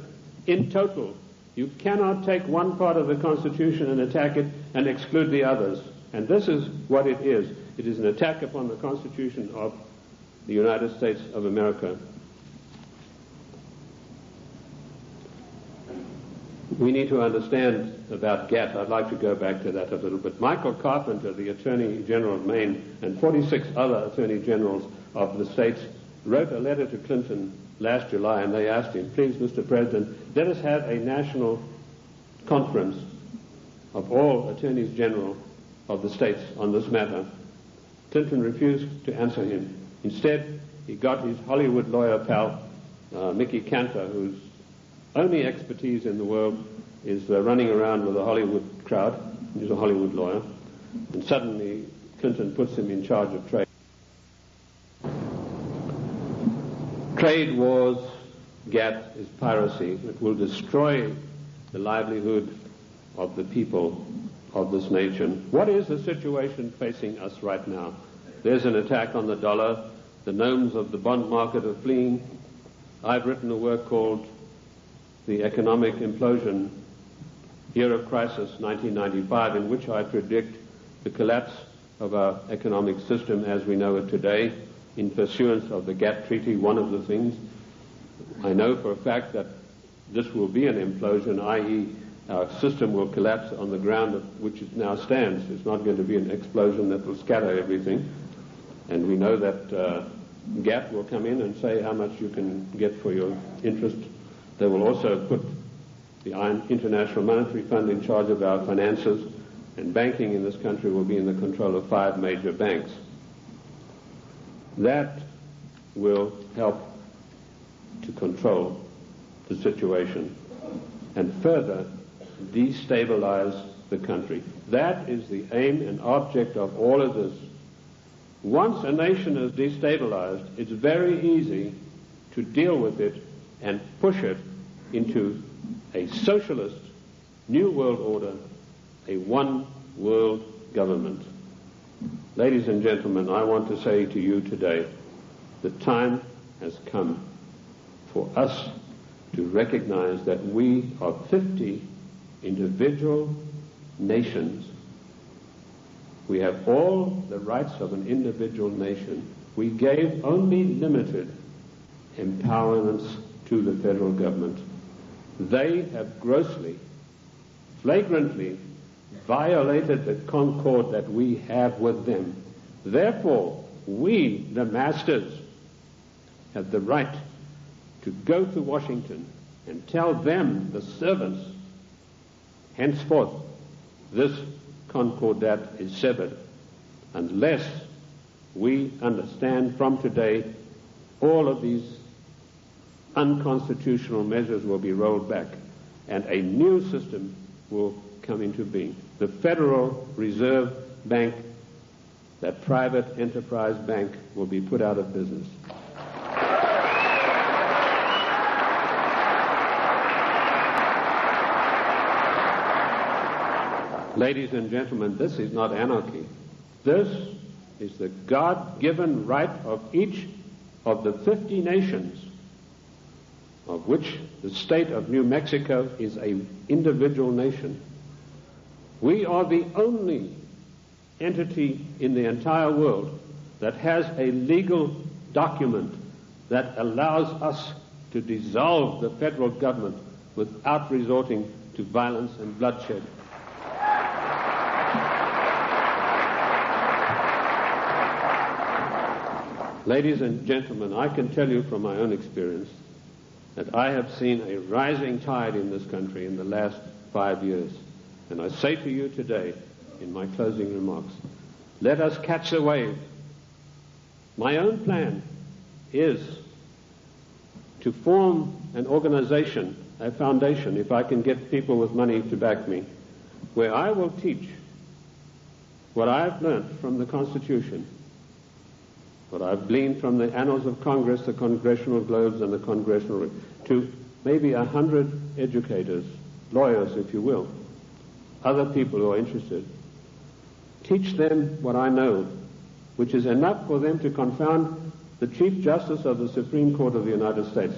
in total. You cannot take one part of the Constitution and attack it and exclude the others. And this is what it is. It is an attack upon the Constitution of the United States of America. We need to understand about GATT. I'd like to go back to that a little bit. Michael Carpenter, the Attorney General of Maine, and 46 other Attorney Generals of the states wrote a letter to Clinton last July, and they asked him, please, Mr. President, let us have a national conference of all Attorneys General of the states on this matter. Clinton refused to answer him. Instead, he got his Hollywood lawyer pal, Mickey Cantor, whose only expertise in the world is running around with a Hollywood crowd. He's a Hollywood lawyer. And suddenly, Clinton puts him in charge of trade. Trade wars, GATT, is piracy. It will destroy the livelihood of the people of this nation. What is the situation facing us right now? There's an attack on the dollar. The gnomes of the bond market are fleeing. I've written a work called The Economic Implosion, Year of Crisis, 1995, in which I predict the collapse of our economic system as we know it today in pursuance of the GATT Treaty. One of the things I know for a fact that this will be an implosion, i.e. our system will collapse on the ground of which it now stands. It's not going to be an explosion that will scatter everything. And we know that GATT will come in and say how much you can get for your interest. They will also put the International Monetary Fund in charge of our finances, and banking in this country will be in the control of 5 major banks. That will help to control the situation and further destabilize the country. That is the aim and object of all of this. Once a nation is destabilized, it's very easy to deal with it and push it into a socialist new world order, a one world government. Ladies and gentlemen, I want to say to you today, the time has come for us to recognize that we are 50 individual nations. We have all the rights of an individual nation. We gave only limited empowerments to the federal government. They have grossly, flagrantly violated the concord that we have with them. Therefore, we, the masters, have the right to go to Washington and tell them, the servants, henceforth this concordat is severed, unless we understand from today all of these unconstitutional measures will be rolled back and a new system will come into being. The Federal Reserve Bank, that private enterprise bank, will be put out of business. Ladies and gentlemen, this is not anarchy. This is the God-given right of each of the 50 nations, of which the state of New Mexico is an individual nation. We are the only entity in the entire world that has a legal document that allows us to dissolve the federal government without resorting to violence and bloodshed. Ladies and gentlemen, I can tell you from my own experience that I have seen a rising tide in this country in the last 5 years. And I say to you today, in my closing remarks, let us catch the wave. My own plan is to form an organization, a foundation, if I can get people with money to back me, where I will teach what I've learned from the Constitution, what I've gleaned from the annals of Congress, the Congressional Globes, and the Congressional, to maybe 100 educators, lawyers, if you will, other people who are interested. Teach them what I know, which is enough for them to confound the Chief Justice of the Supreme Court of the United States,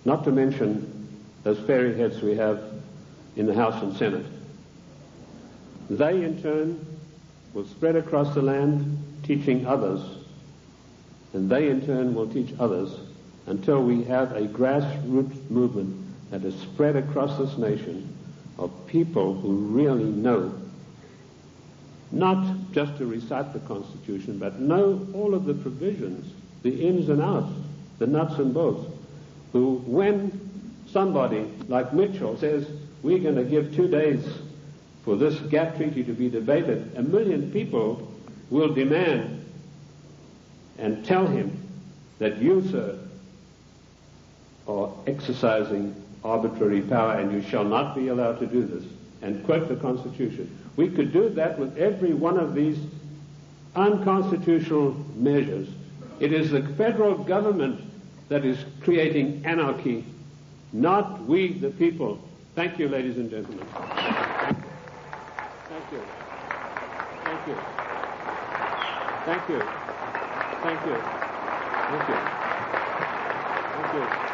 not to mention those fairy heads we have in the House and Senate. They, in turn, will spread across the land, teaching others, and they, in turn, will teach others until we have a grassroots movement that is spread across this nation of people who really know, not just to recite the Constitution, but know all of the provisions, the ins and outs, the nuts and bolts, who, when somebody like Mitchell says, we're going to give 2 days for this gap treaty to be debated, 1 million people will demand and tell him that you, sir, are exercising arbitrary power and you shall not be allowed to do this, and quote the Constitution. We could do that with every one of these unconstitutional measures. It is the federal government that is creating anarchy, not we, the people. Thank you, ladies and gentlemen. Thank you. Thank you. Thank you. Thank you. Thank you. Thank you.